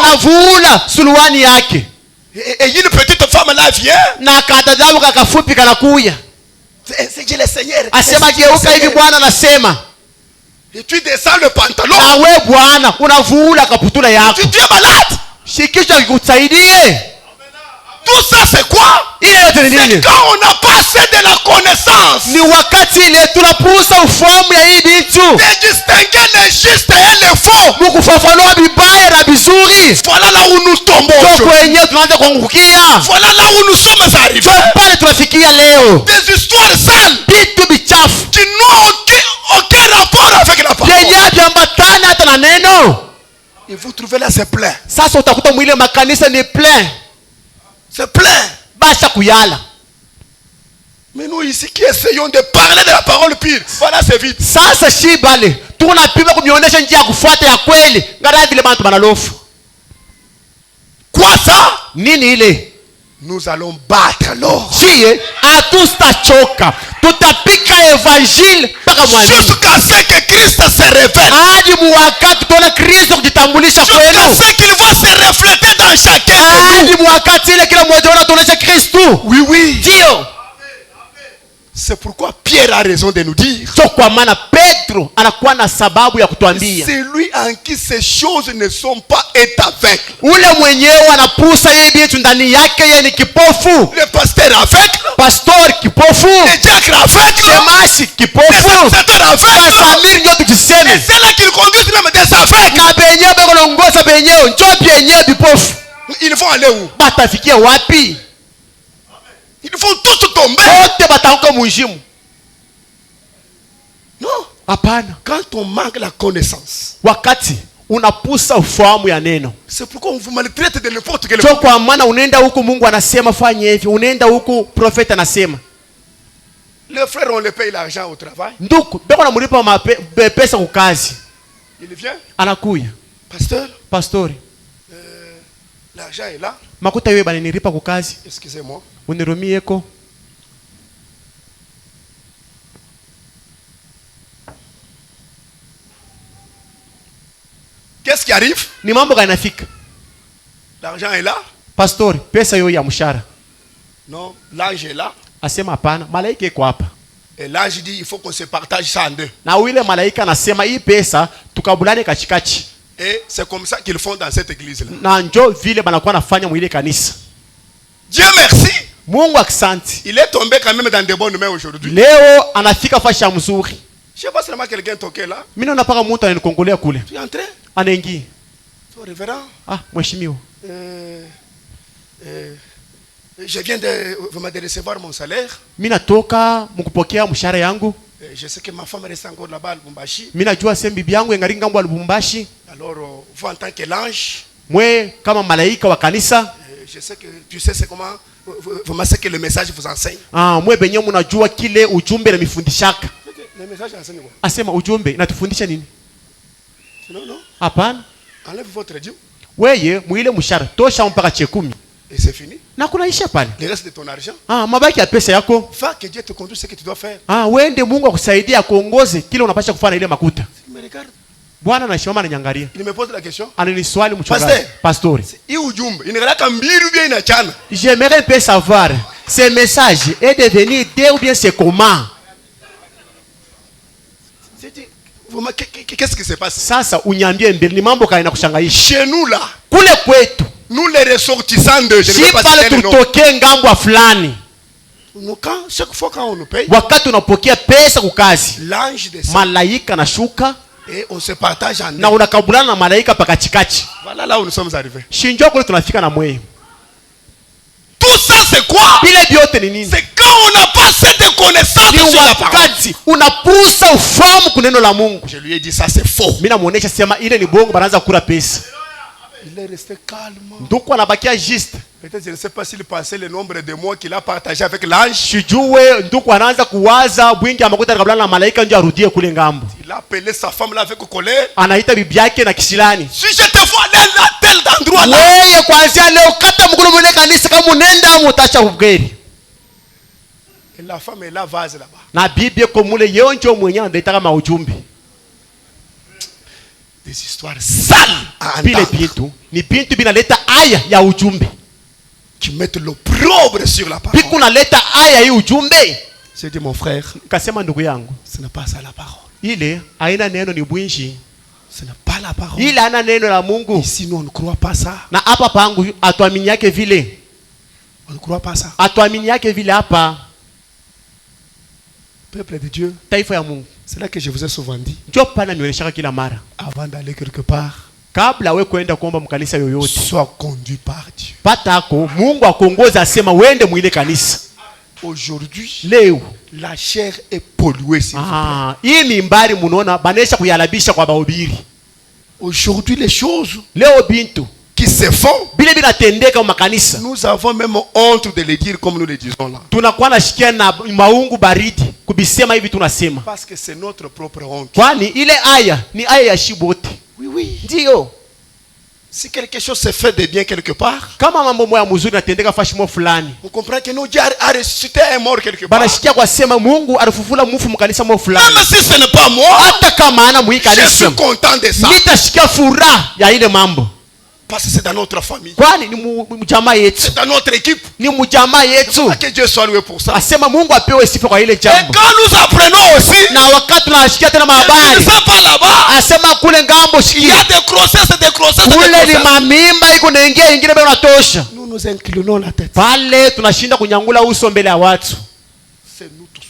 Et une petite femme là vient. C'est le Seigneur. Et tu descends le pantalon. Tu es malade. Tout ça c'est quoi? C'est quand on n'a pas assez de la connaissance de distinguer le juste et le faux. Voilà là où nous tombons. Voilà là où nous sommes arrivés. Des histoires sales qui n'ont aucun rapport avec la parole. Et vous trouvez là c'est plein. C'est plein. Mais nous ici qui essayons de parler de la parole pure, voilà c'est vite. Quoi ça? Nous allons battre l'or. Jusqu'à ce que Christ se révèle. Jusqu'à ce qu'il va se refléter dans chacun. Oui, oui. C'est pourquoi Pierre a raison de nous dire. C'est lui en qui ces choses ne sont pas est aveugle. Le pasteur aveugle. Le diacre aveugle. Le serviteur aveugle. Et c'est là qu'ils conduisent même des aveugles. Ils vont aller où? Ils vont tous tomber. Non. Quand on manque la connaissance, c'est pourquoi on vous maltraite de n'importe quel moment. Les frères, on les paye l'argent au travail. Il vient. Pasteur. L'argent est là. Excusez-moi. Qu'est-ce qui arrive? L'argent est là. Pastor, pesa yo ya mshahara. Non, l'ange est là. Asema hapana, malaika iko hapa. Et l'ange dit il faut qu'on se partage ça en deux. Na wile malaika anasema hii pesa tukabulane kachikachi. Et c'est comme ça qu'ils font dans cette église là. Na njo vile banakuwa nafanya mwile kanisa. Dieu merci. Mungu aksanti. Il est tombé quand même dans de bonnes mains aujourd'hui. Leo anafika fasha mzuri. Je sais pas seulement quelqu'un toqué là. Mimi naona paka mtu ananikongolea kule. Tu es entré? Anaingia. Révérend, mheshimiwa, je viens de recevoir mon salaire. mimi natoka mkupokea mshahara yangu. Je sais que ma femme reste encore là-bas à Lubumbashi. Mimi najua sema bibi yangu ingali ngambo ya Lubumbashi. Alors, vous en tant que l'ange, Mwe kama malaika wa kanisa, je sais que tu sais c'est comment vraiment c'est que le message vous enseigne. mwe benye mnajua kile ujumbe na mifundishaka. Le message enseigne quoi? Asema ujumbe inatufundisha nini? Non. Hapana. Enlève votre dû. Weye muile mshahara tosha mpaka chekumi. Et c'est fini. Na kunaisha pale. Le reste de ton argent. Mabaki ya pesa yako. Va que Dieu te conduise ce que tu dois faire. Wende Mungu akusaidia kuongoze kile unapaswa kufanya ile makuta. Il me regarde. Bwana anasimama ananiangalia. Il me pose la question. Ananiswali mchungaji. Pastori. Hii ujumbe inaeleka mbili bien inachana. J'aimerais un peu savoir, ce message est devenu Dieu ou bien c'est comment? Qu'est-ce qui se passe? Sasa unyambie mbele ni mambo kana kushangaisha. Chez nous là, Kule kwetu, nous les ressortissants de je ne vais pas pale citer le nom. tutoke ngambo ya fulani. Nous quand chaque fois quand on nous paye, Wakati unapokea pesa kukazi, l'ange descend malaika nashuka et on se partage en na deux. unakabulana na malaika pakachikachi. Voilà là où nous sommes arrivés. Shinjo kule tunafika na mwe. Tout ça c'est quoi? Bile biote ni nini? C'est quand on n'a pas cette connaissance sur la parole. Wakati unapusa ufahamu kuneno la Mungu. Je lui ai dit ça c'est faux. Mimi namuonesha sema ile ni bongo banaanza kula pesa. Il est resté calme. Nduko anabakia juste. Peut-être je ne sais pas s'il pensait le nombre de mois qu'il a partagé avec l'ange. Sijue nduko anaanza kuwaza bwingi amakuta kabla na malaika ndio arudie kule ngambo. Il a appelé sa femme là avec colère. Anaita bibi yake na kisilani. Si je te vois aller là tel endroit là. Wewe kuanzia leo kata mkulu mwene kanisa kama unaenda mutacha ubgeri. Et la femme est là vase là-bas. Na bibi ko mule yonjo mwenye andaita kama ujumbe. Des histoires sales à Bile entendre. bintu ni bintu binaleta aya ya ujumbe. Qui mettent l'opprobre sur la parole. Biku naleta aya hii ujumbe. J'ai dit mon frère, Kasema ndugu yangu, ce n'est pas ça la parole. ile haina neno ni bwinji. Ce n'est pas la parole. Ile ana neno la Mungu. Ici nous on ne croit pas ça. Na hapa pangu atuamini yake vile. On ne croit pas ça. Atuamini yake vile hapa. Peuple de Dieu, Taifa ya Mungu. c'est là que je vous ai souvent dit. Ndio pana nionyesha kila mara. Avant d'aller quelque part, Kabla we kwenda kuomba mkanisa yoyote, sois conduit par Dieu. patako Mungu akongoza asema wende mwile kanisa. Aujourd'hui, Leo la chair est polluée. S'il vous plaît. hii mimbari munaona banesha kuyalabisha kwa bahubiri. Aujourd'hui, les choses Leo bintu qui se font, bile binatendeka kwa makanisa. nous avons même honte de les dire comme nous les disons là. Tunakuwa nashikia na maungu baridi kubisema hivi tunasema. Parce que c'est notre propre honte. Kwani ile aya ni aya ya shibote. Oui, oui. Ndio. Si quelque chose se fait de bien quelque part, Kama mambo moya mzuri natendeka fashimo fulani. on comprend que nous Dieu a ressuscité un mort quelque part. Banashikia kwa sema Mungu alifufula mufu mkanisa mo fulani. Même si ce n'est pas moi, Hata kama ana mwika je kanisa. suis content de ça. Nitashikia furaha ya ile mambo. Parce que c'est dans notre famille. Kwani ni mjamaa yetu. C'est dans notre équipe. Ni mjamaa yetu. Que Dieu soit loué pour ça. Asema Mungu apewe sifa kwa ile Et jambo. quand nous apprenons aussi, Na wakati tunashikia tena ne mahabari. sais pas là-bas, Asema kule ngambo il y a shikia. des grossesses, des grossesses, des Kule ni grossesses. mamimba iko naingia ingine bado natosha. Nous nous inclinons la tête. Pale tunashinda kunyangula uso mbele ya watu. C'est nous tous.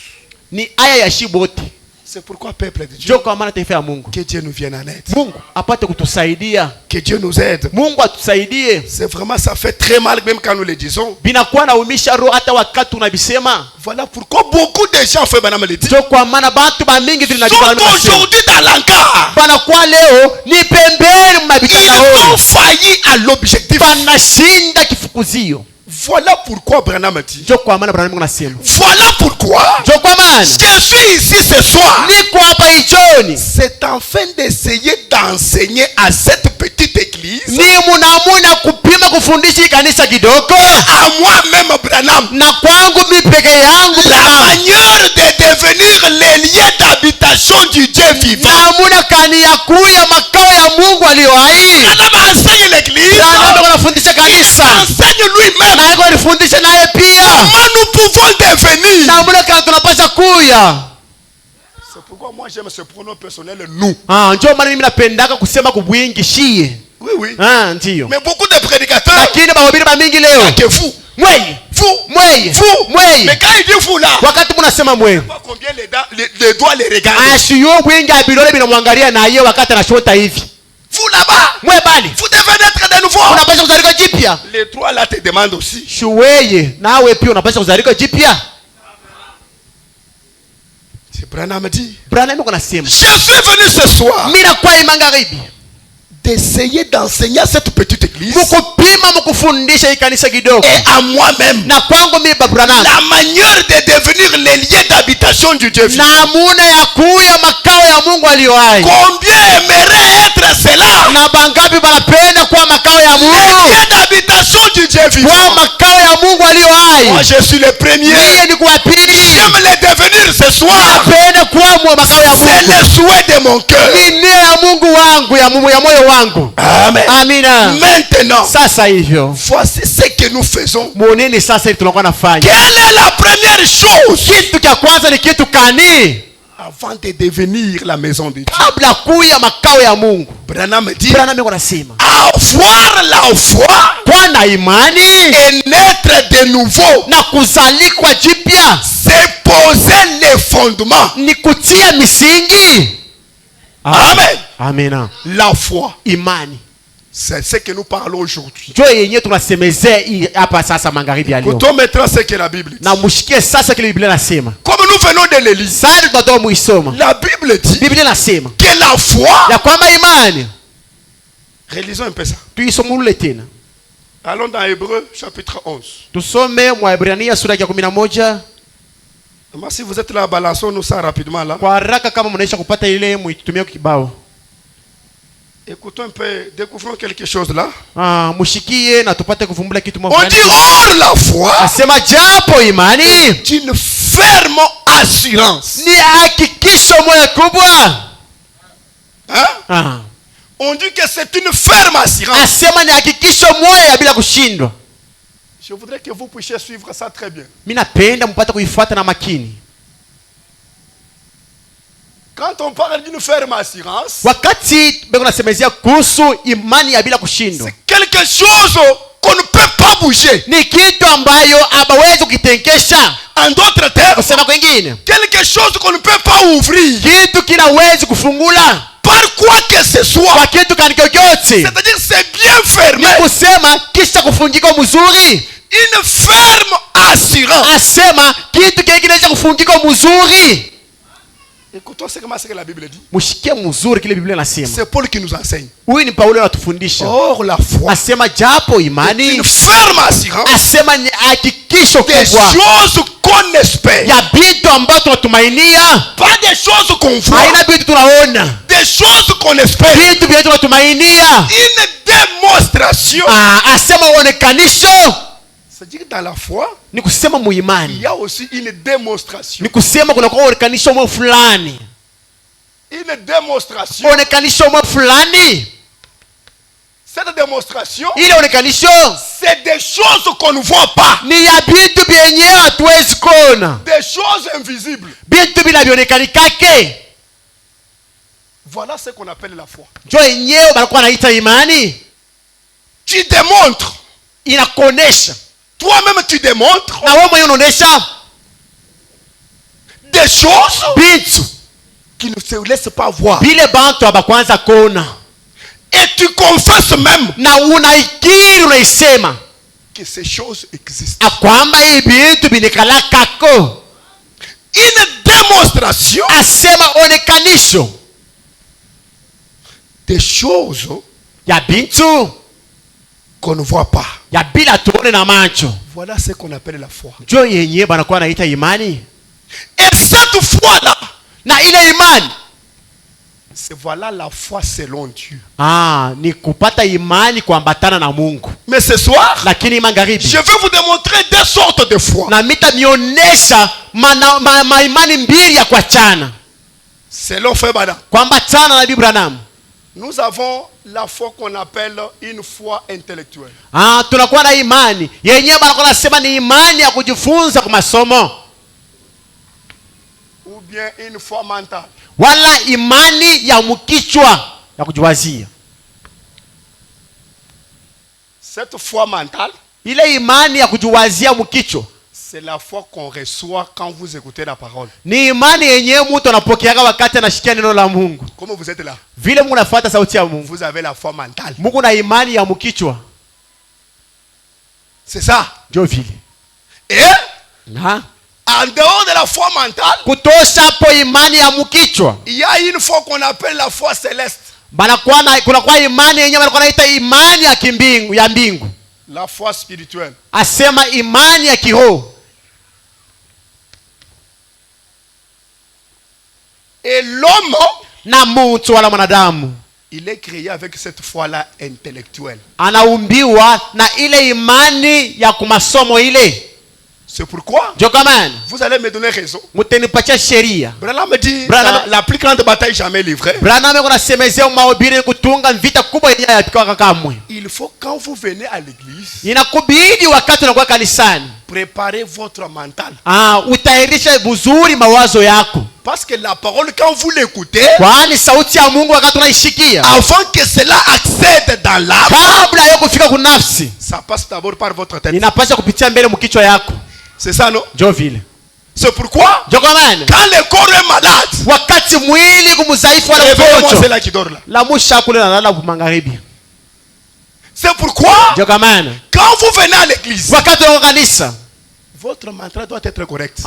Ni aya ya shibote. C'est pourquoi, peuple de Dieu, Ndio kwa maana taifa ya Mungu. que Dieu nous vienne en aide. Mungu apate kutusaidia. Que Dieu nous aide. Mungu atusaidie. C'est vraiment, ça fait très mal même quand nous le disons. Binakuwa naumisha roho hata wakati tunabisema. Voilà pourquoi beaucoup de gens, fait Madame le dit, Ndio kwa maana bantu ba mingi sont tunajua aujourd'hui dans l'encart. banakuwa leo ni pembeni Ils mnabitanaoni. ont failli à l'objectif. Banashinda kifukuzio. Voilà pourquoi Branham dit. Ndio kwa maana Branham anasema. Voilà pourquoi Ndio kwa maana je suis ici ce soir. niko hapa ichoni. C'est afin d'essayer d'enseigner à cette petite église, Ni munamuna kupima kufundisha kanisa kidogo. à moi-même Branham, Na kwangu mimi peke yangu la Branham. manière de devenir les lieux d'habitation du Dieu vivant. Namuna kani ya kuya makao ya Mungu aliyo hai. Branham enseigne l'église, Branham anafundisha kanisa. enseigne lui-même. Na yeye alifundisha naye pia. Comment nous pouvons devenir? Namuna kani tunapaswa kuya. C'est pourquoi moi j'aime ce pronom personnel nous. Ndio maana mimi napendaka kusema kubwingi shie. Oui, oui. Ndio. Mais beaucoup de prédicateurs, Lakini bahubiri ba mingi leo. que vous, Mweye. vous, Mweye. vous. Mweye. Mais quand il dit vous là, Wakati mnasema mweye. pas combien les doigts les regardent. Ashiyo bwingi abilole binamwangalia na yeye wakati anashota hivi. Vous là-bas, mwe bali vous devez naître de nouveau. unapaswa kuzalika jipya. Les trois là te demandent aussi. Shuweye nawe pia unapaswa kuzalika jipya. C'est Branham dit. Branham yuko nasema, Je suis venu ce soir mina kwa imangaribi d'essayer d'enseigner à cette petite église mukupima mukufundisha ikanisa kidogo et à moi-même na kwangu mimi Branham la manière de devenir les lieux d'habitation du Dieu vivant. namuna ya kuya makao ya Mungu aliyo hai. Combien aimerait être cela? Na bangapi banapenda kuwa makao ya Les Mungu, lieux d'habitation du Dieu kwa vivant. makao ya Mungu aliyo hai. Moi je suis le premier. Mie ni kuwa pili, J'aime les devenir ce soir. napenda kuwa mwa makao ya C'est Mungu. le souhait de mon cœur. Ni nia ya Mungu wangu, ya moyo wangu. Amen. Amina. Maintenant, Sasa hivyo voici ce que nous faisons. muoneni sasa hivi tunakuwa nafanya. Quelle est la première chose Kitu cha kwanza ni kitu kani? avant de devenir la maison de Dieu? Kabla kuya makao ya Mungu. Branham dit Branham yuko nasema, avoir la foi kuwa na imani et naître de nouveau, na kuzalikwa jipya c'est poser les fondements. ni kutia misingi. Amen. Amina. La foi, Imani c'est ce que nous parlons aujourd'hui. jo yenye tunasemezea hii hapa sasa magharibi ya leo. Écoutons maintenant ce que la Bible dit. Na mushikie sasa kile Biblia nasema. Comme nous venons de le lire, Sasa tunatoa muisoma. la Bible dit Biblia nasema que la foi, ya kwamba imani, relisons un peu ça. tuisomulule tena. Allons dans Hébreu chapitre 11. Tusome Mwaebrania sura ya 11. Moi, si vous êtes là, balançons-nous ça rapidement là. Kwa haraka kama mnaisha kupata ile muitumie kibao. Écoutons un peu, découvrons quelque chose là. Mushikie na tupate kuvumbula kitu On moja. dit or la foi Asema japo imani est une ferme assurance. ni hakikisho moja kubwa. Hein? On dit que c'est une ferme assurance. Asema ni hakikisho moja bila kushindwa. Je voudrais que vous puissiez suivre ça très bien. Mimi napenda mpate kuifuata na makini. Quand on parle d'une ferme assurance, Wakati bego nasemezea kuhusu imani ya bila kushindwa, c'est quelque chose qu'on ne peut pas bouger. ni kitu ambayo abawezi kukitenkesha. En d'autres termes, Kusema kwingine, quelque chose qu'on ne peut pas ouvrir kitu kinawezi kufungula par quoi que ce soit. kwa kitu kani kyokyote. C'est-à-dire c'est bien fermé. Kusema kisha kufungika mzuri. Une ferme assurance. Asema kitu kile kinaweza kufungika mzuri. Écoutons ce que la Bible dit. Mushikia mzuri kile Biblia nasema. C'est Paul qui nous enseigne. Huyu ni Paulo anatufundisha. Or la foi, Asema japo imani, une ferme assurance asema ni hakikisho des kubwa choses qu'on espère. ya vitu ambavyo tunatumainia. Pas des choses qu'on voit. Haina vitu tunaona, Des choses qu'on espère. vitu vile tunatumainia. Une démonstration. Asema uonekanisho. C'est-à-dire dans la foi, Ni kusema il muimani, y a aussi une démonstration. ni kusema kuna kwa uonekanisho mwe fulani. Une démonstration. Uonekanisho mwe fulani. Cette démonstration, Ile uonekanisho c'est des choses qu'on ne voit pas. ni ya vitu vyenye hatuwezi kuona, Des choses invisibles. vitu vinavyoonekanikake. Voilà ce qu'on appelle la foi. Jo yenyewe balikuwa naita imani. Tu démontres. Inakuonesha Toi-même, tu démontres na wewe mwenyewe unaonesha des choses vitu qui ne se laissent pas voir. vile bantu abakwanza kuona, Et tu confesses même na unaikiri, unaisema que ces choses existent. akwamba hii vitu binikalakako. Une démonstration Asema onekanisho des choses ya vitu qu'on ne voit pas. ya bila tuone na macho. Voilà ce qu'on appelle la foi. Jo yenyewe banakuwa naita imani. Et cette foi-là, Na ile imani c'est voilà la foi selon Dieu. ni kupata imani kuambatana na Mungu. Mais ce soir, Lakini magharibi je vais vous démontrer deux sortes de foi. na mionyesha imani mbili ya kuachana Selon Frère Bada, kuambatana na Bibi Branham. nous avons la foi qu'on appelle une foi intellectuelle. Tunakuwa na imani yenyewe banakuwa nasema ni imani ya kujifunza kwa masomo, Ou bien une foi mentale. wala imani ya mkichwa ya kujiwazia. Cette foi mentale, Ile imani ya kujiwazia mkichwa C'est la foi qu'on reçoit quand vous écoutez la parole. Ni imani yenyewe mtu anapokeaga wakati anashikia neno la Mungu. Comment vous êtes là? Vile Mungu anafuata sauti ya Mungu. Vous avez la foi mentale. Mungu na imani ya mkichwa. C'est ça. Ndio vile. Et en dehors de la foi mentale, kutosha hapo imani ya mkichwa, il y a une foi qu'on appelle la foi céleste. Kuna kwa imani yenyewe wanaita imani ya kimbingu, ya mbingu. La foi spirituelle. Asema imani ya kiroho. Et l'homme, na mtu wala mwanadamu, il est créé avec cette foi-là intellectuelle. Anaumbiwa na ile imani ya kumasomo ile. C'est pourquoi vous allez me donner raison. Mutenipatia sheria. Branham me dit la plus grande bataille jamais livrée. Il faut quand vous venez à l'église, préparez votre mental. Parce que la parole, quand vous l'écoutez, avant que cela accède dans l'âme, ça passe d'abord par votre tête. C'est ça, non? C'est pourquoi quand le corps est malade, c'est là qui dort là. C'est pourquoi quand vous venez à l'église, votre mental doit être correct.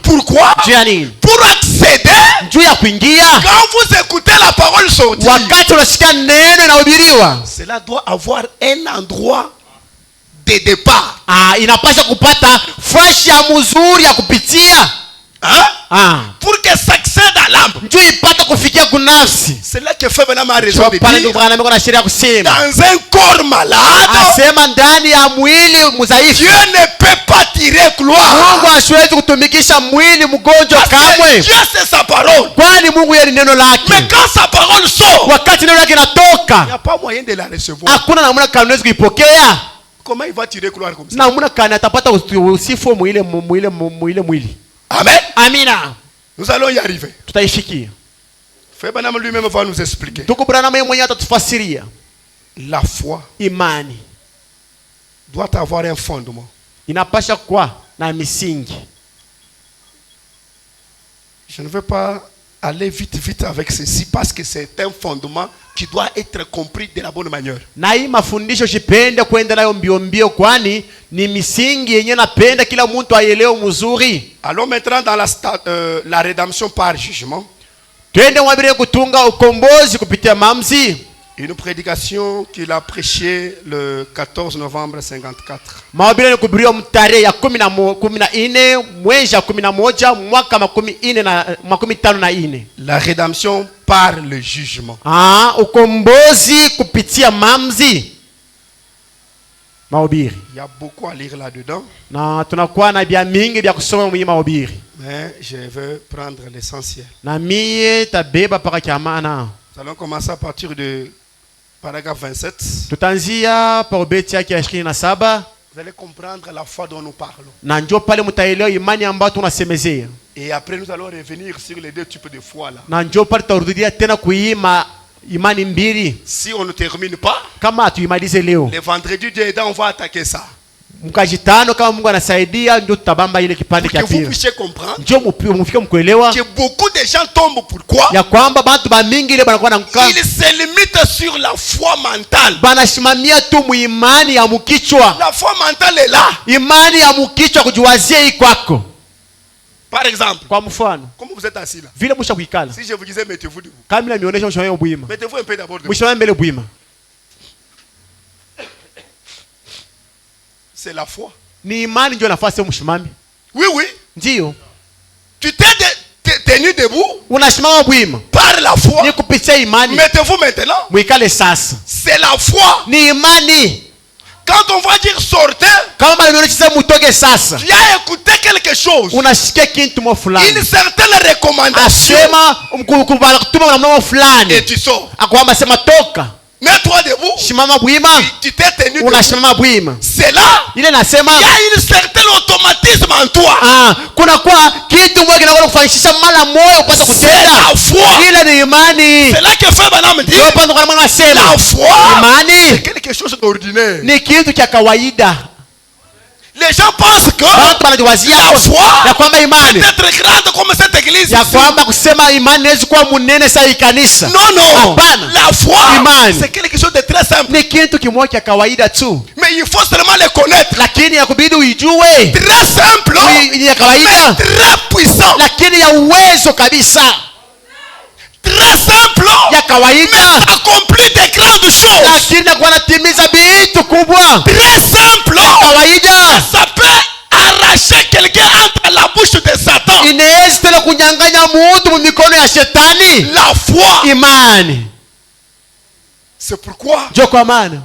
Pourquoi? Pour accéder, quand vous écoutez la parole sortir, cela doit avoir un endroit de départ. Inapasha kupata fashi ya mzuri ya kupitia. Pour que ça accède à l'âme. Ndio ipate kufikia kunafsi. C'est là que fait vraiment raison de dire. Dans un corps malade, asema ndani ya mwili mzaifu, Dieu ne peut pas tirer gloire. Mungu hasiwezi kutumikisha mwili mgonjwa kamwe. Dieu c'est sa parole. Kwani Mungu yeye ni neno lake. Mais quand sa parole sort, wakati neno lake linatoka, il n'y a pas moyen de la recevoir. Hakuna namna kanaweza kuipokea. Comment il va tirer gloire comme ça? Namna kana atapata usifu mwili. Amen. Amina. Nous allons y arriver. Tutaifikia. Frère Branham lui-même va nous expliquer. Tuko Branham yeye mwenyewe atatufasiria. La foi, imani, doit avoir un fondement. Inapasha kwa na misingi. Je ne veux pas aller vite avec ceci parce que c'est un fondement qui doit être compris de la bonne manière. Na hii mafundisho sipende kwenda nayo mbio kwani ni misingi yenye napenda kila mtu aelewe mzuri. Allons maintenant dans la rédemption par jugement. Twende mwabire kutunga ukombozi kupitia mamzi. Une prédication qu'il a prêchée le 14 novembre 54. Mwabire kubiria mtarehe ya 14 mwezi wa 11 mwaka 1454. La rédemption par le jugement. Ukombozi kupitia mamzi. Mahubiri. Il y a beaucoup à lire là-dedans. Na tunakuwa na bia mingi bia kusoma mwi mahubiri. Mais je veux prendre l'essentiel. Na mie tabeba para kiamana. Nous allons commencer à partir de paragraphe 27. Tutanzia parobeti yake ya 27. Vous allez comprendre la foi dont nous parlons. Na njoo pale mtaelewa imani ambayo tunasemezea. Et après nous allons revenir sur les deux types de foi là. Na njoo pale tutarudia tena kuima imani mbili. Si on ne termine pas, kama tuimalize leo, le vendredi Dieu aidant, on va attaquer ça. Mkajitano kama Mungu anasaidia ndio tutabamba ile kipande cha pili. Vous puissiez comprendre. Njoo mufike mkuelewa. Que beaucoup de gens tombent pourquoi? Ya kwamba watu bamingi ile banakuwa na mkao. Ils se limitent sur la foi mentale. Banashimamia tu muimani ya mkichwa. La foi mentale est là. Imani ya mkichwa kujiwazia hii kwako. Par exemple, kwa mfano, comme vous êtes assis là, vile msha kuikala, si je vous disais mettez-vous debout, kama nionyesha mshawayo buima, mettez-vous un peu d'abord debout. Mshawayo mbele buima. C'est la foi. Ni imani ndio nafasi ya mshimami. Oui, oui. Ndio. Tu t'es tenu debout. Unashimama buima. Par la foi. Ni kupitia imani. Mettez-vous maintenant. Muikale sasa. C'est la foi. Ni imani. Quand on va dire sortez, kama nionyesha mutoke sasa, tu as écouté quelque chose. Unasikia kitu mo fulani. Une certaine recommandation. Asema mkubala kutuma na mnamo fulani. Et tu sors. Akwamba sema toka. Mets-toi debout. Shimama buima. Tu t'es tenu debout. Unashimama buima. C'est là. Ile nasema. Il y a une certaine automatisme en toi. Kuna kwa kitu moja kinakwenda kufanyisha mara moyo upate kutenda. C'est la foi. Ile ni imani. C'est là que fait Branham dit. Ndio pande kwa maana sema. La foi. Imani. C'est quelque chose d'ordinaire. Ni kitu cha kawaida. Les gens pensent que watu wanajiwazia la foi ya kwamba imani peut être grande comme cette église. ya kwamba kusema imani inaweza kuwa munene sa ikanisa. Non, non. Hapana. La foi, Imani c'est quelque chose de très simple. ni kitu kimoja cha kawaida tu, Mais il faut seulement les connaître. lakini ya kubidi uijue. Très simple, Ni ya kawaida mais très puissant. lakini ya uwezo kabisa. Très simple, Ya kawaida mais accomplit des grandes choses. lakini na kunatimiza vitu kubwa. Très simple, Kawaida ça peut arracher quelqu'un entre la bouche de Satan. inaweza tena kunyang'anya mtu mu mikono ya shetani. La foi. Imani C'est pourquoi ndio kwa maana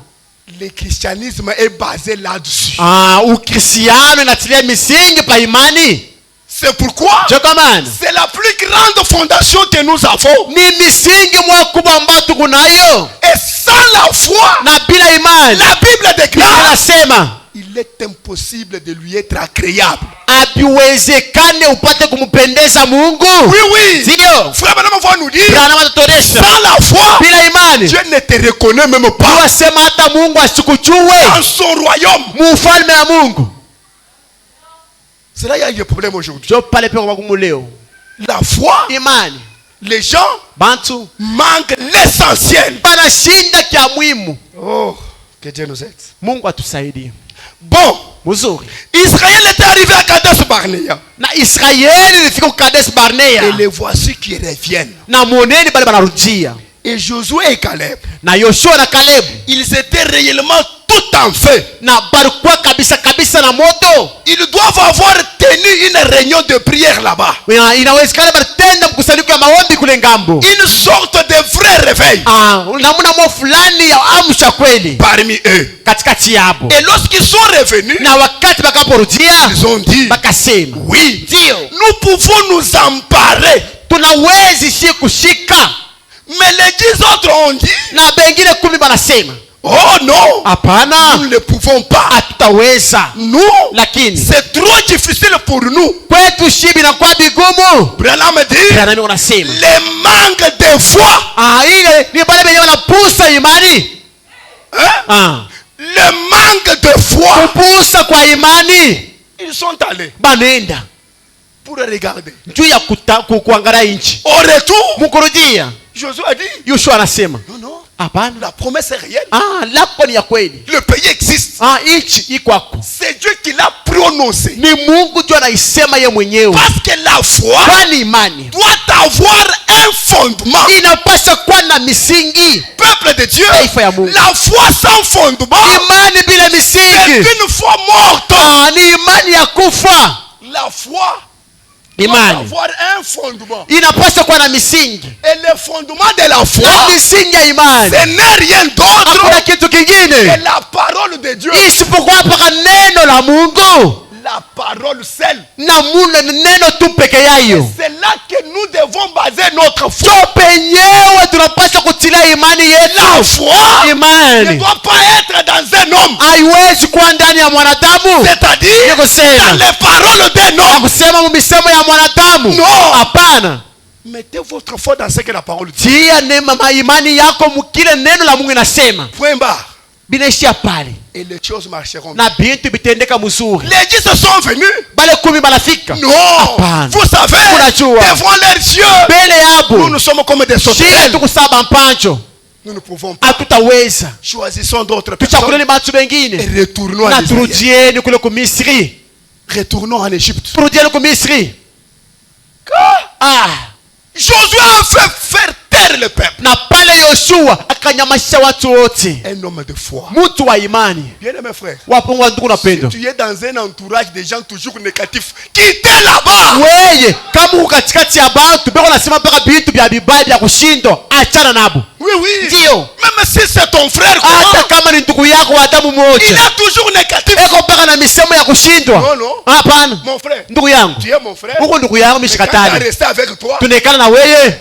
le christianisme est basé là-dessus. ukristiano inatilia misingi pa imani. C'est pourquoi Ndio kwa maana c'est la plus grande fondation que nous avons. ni misingi mwa kubwa ambayo tuko nayo, Et sans la foi, na bila imani la Bible déclare, inasema il est impossible de lui être agréable. habiwezekane upate kumpendeza Mungu. Oui, oui. Sio? Frère Branham va nous dire, Branham atatoresha sans la foi, bila imani Dieu ne te reconnaît même pas wasema hata Mungu asikuchue dans son royaume. mufalme ya Mungu. C'est là qu'il y a des problèmes aujourd'hui. Ndio pale pia kwa kumuleo La foi, imani les gens bantu manquent l'essentiel. banashinda kia muhimu. Oh, que Dieu nous aide. Mungu atusaidie. Bon, Muzuri. Israël était arrivé à Kadesh Barnea. Na Israeli ilifika ku Kadesh Barnea. Et les voici qui reviennent. Na muoneni bali banarudia. Et Josué et Caleb, Na Yoshua na Caleb ils étaient réellement tout en feu. na barikuwa kabisa kabisa na moto. Ils doivent avoir tenu une réunion de prière là-bas. Inawezekana batenda mkusanyiko ya maombi kule ngambo. Une sorte de vrai réveil Namuna mo fulani ya amsha kweli parmi eux. katikati yabo. Et lorsqu'ils sont revenus, Na wakati bakaporudia ils ont dit, bakasema, oui, ndio nous pouvons nous emparer. tunawezi si kushika. Mais les 10 autres ont dit, Na bengine 10 banasema, oh non, hapana, nous ne pouvons pas. hatutaweza. Nous, Lakini c'est trop difficile pour nous. kwetu shibi na kwa bigumu. Branham dit, Branham unasema, le manque de foi, ile ni bale benye wanapusa imani. hein? Le manque de foi, Kupusa kwa imani ils sont allés banenda pour regarder. juu ya kuangalia nchi. Au retour, Mukurudia Josué a dit, Yoshua anasema, non, non, hapana, la promesse est réelle. lako ni ya kweli. Le pays existe. Nchi ikwako. C'est Dieu qui l'a prononcé. Ni Mungu juu anaisema ye mwenyewe. Parce que la foi Kwani imani doit avoir un fondement. inapaswa kuwa na misingi. Peuple de Dieu, Taifa ya Mungu. la foi sans fondement Imani bila est misingi une foi morte. ni imani ya kufa. La foi doit Imani avoir un fondement. inapaswa kuwa na misingi. Et le fondement de la Na foi, misingi ya imani ce n'est rien d'autre hakuna kitu que kingine la parole de Dieu. isipokuwa paka neno la Mungu La parole seule. na neno tu peke yayo. C'est là que nous devons baser notre foi. So penyewe tunapaswa kutilia imani yetu. La foi ne Imani doit pas être dans un homme. haiwezi kuwa ndani ya mwanadamu, C'est-à-dire Ni kusema. dans les paroles d'un na homme. kusema mumisemo ya mwanadamu. No. Hapana, Mettez votre foi dans ce que la parole dit. tia imani yako mukile neno la Mungu inasema. Point barre. Binaishia pale Et les choses marcheront. na bintu bitendeka mzuri. Les 10 sont venus. Bale 10 banafika. Non. Hapana. Vous savez, Unajua. devant leurs yeux, Mbele nous yabo sommes comme des shile sauterelles. tukusaba mpancho, Nous ne pouvons pas. hatutaweza. Choisissons d'autres personnes Tuchakuleni batu et bengine retournons na en Israël. turudieni kule ku Misri. Retournons en Égypte. Turudieni ku Misri. Josué a fait faire taire le peuple. Na pale Yoshua akanyamasha watu wote. Un homme de foi. Mtu wa imani. Bien-aimé frère, Wapongwa ndugu na si pendo. tu es dans un entourage de gens toujours négatifs, quittez là-bas. Weye kama uko katikati ya bantu beko nasema mpaka vitu vya bibaya vya kushindo, achana nabo. Oui, oui. Ndio. Même si c'est ton frère, Hata kama ni ndugu yako wa damu il moja, est toujours négatif. eko mpaka na misemo ya kushindwa. Non, non. Hapana, Mon frère, ndugu yangu, tu es mon frère. uko ndugu yangu Mais quand tu as mishikatani. resté avec toi, Tunaikana na weye,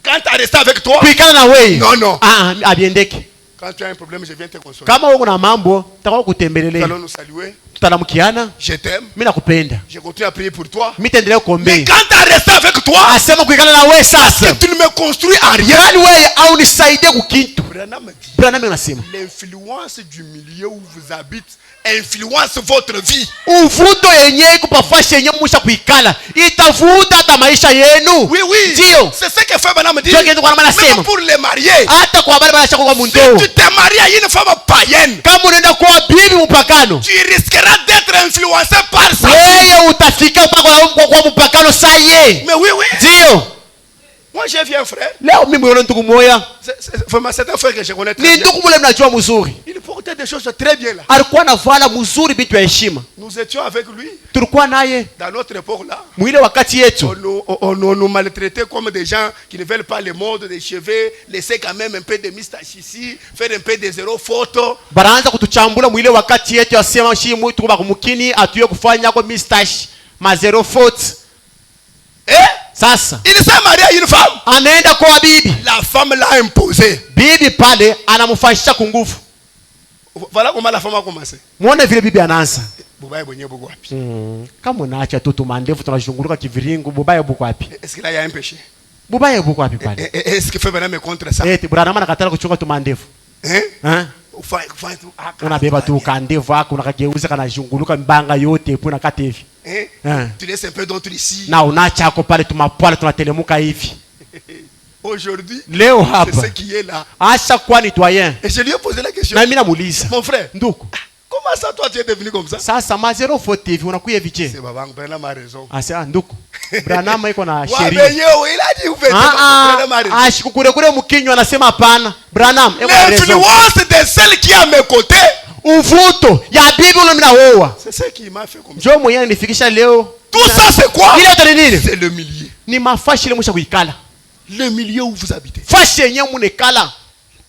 quand tu as resté avec toi, kuikana na weye. non, non. Abiendeke. Quand tu as un problème, je viens te consoler. Kama uko na mambo, takao Nous kutembelelea. allons nous saluer. Tutalamukiana, Je t'aime. mimi nakupenda. Je continue à prier pour toi. Mimi taendelea Mais kuombea. quand tu as resté avec toi, Asema kuikana na wewe sasa. tu ne me construis en rien. Yaani wewe au nisaidie kukitu. Branham anasema l'influence du milieu où vous habitez influence votre vie. uvuto yenye iko pafasi yenye musha kuikala itavuta hata maisha yenu. Oui, oui. Ndio. C'est ce que fait Branham dit. Même pour les mariés. Hata kwa wale wanashaka kwa Si mundoo. tu te maries à une femme païenne, Kama unaenda kwa bibi mpakano, tu risqueras d'être influencé par ça. wewe utafika kwa mpakano saa ye. Mais oui, oui. Ndio. Moi j'ai vu un frère. Leo mimi mwana ndugu moya. C'est un frère que je connais très Ni bien. ndugu mule mnajua mzuri. Il portait des choses très bien là. Alikuwa anavala mzuri bitu ya heshima. Nous étions avec lui Tulikuwa naye dans notre époque là. mwile wakati yetu. On nous maltraitait comme des gens qui ne veulent pas le mode des cheveux, laisser quand même un peu de moustache ici, faire un peu de zéro photo. Baraanza kutuchambula mwile wakati yetu asema shi mtu kwa kumkini atuye kufanya kwa mustache ma zero foot. Sasa Il s'est marié à une femme. anaenda kwa bibi. La femme l'a imposé. Bibi pale anamfanyisha kunguvu. Voilà comment la femme a commencé. Muone vile bibi anaanza. Bubaye mwenye buko wapi? Kama unaacha tu tumandevu tunazunguluka kiviringu, bubaye buko wapi? Est-ce qu'il y a un péché? Bubaye buko wapi pale? Est-ce que fait Branham contre ça? Branham anakatala kuchunga tumandevu. Hein? Unabeba tu kandevu ako unakageuza kanazunguluka mbanga yote puna kata hivi. Tu laisses un peu d'autre ici. Na unaacha ako pale tumapwala tunatelemuka hivi. Aujourd'hui, leo c'est hapa ce qui est là. acha kwa ni doyen. Et je lui ai posé la question. Na mimi namuuliza, Mon frère, ndugu, comment ça toi tu es devenu comme ça? sasa ma zero foot hivi unakuya viche? C'est babangu, Branham a raison. Asa ndugu, Branham iko na Ouais, sheria. mais yo, il a dit vous faites Branham a raison. Ashikukure kule mkinywa anasema hapana. Branham iko na raison. L'influence de celle qui est à mes côtés, Uvuto ya bibi ule mnaoa. c'est ce qui m'a fait comme ça. Njoo mwenyewe nifikisha leo. Tout ça c'est quoi? Ile yote ni nini? C'est le milieu. Ni mafashi ile msha kuikala. Le milieu où vous habitez. Fashi yenyewe munekala.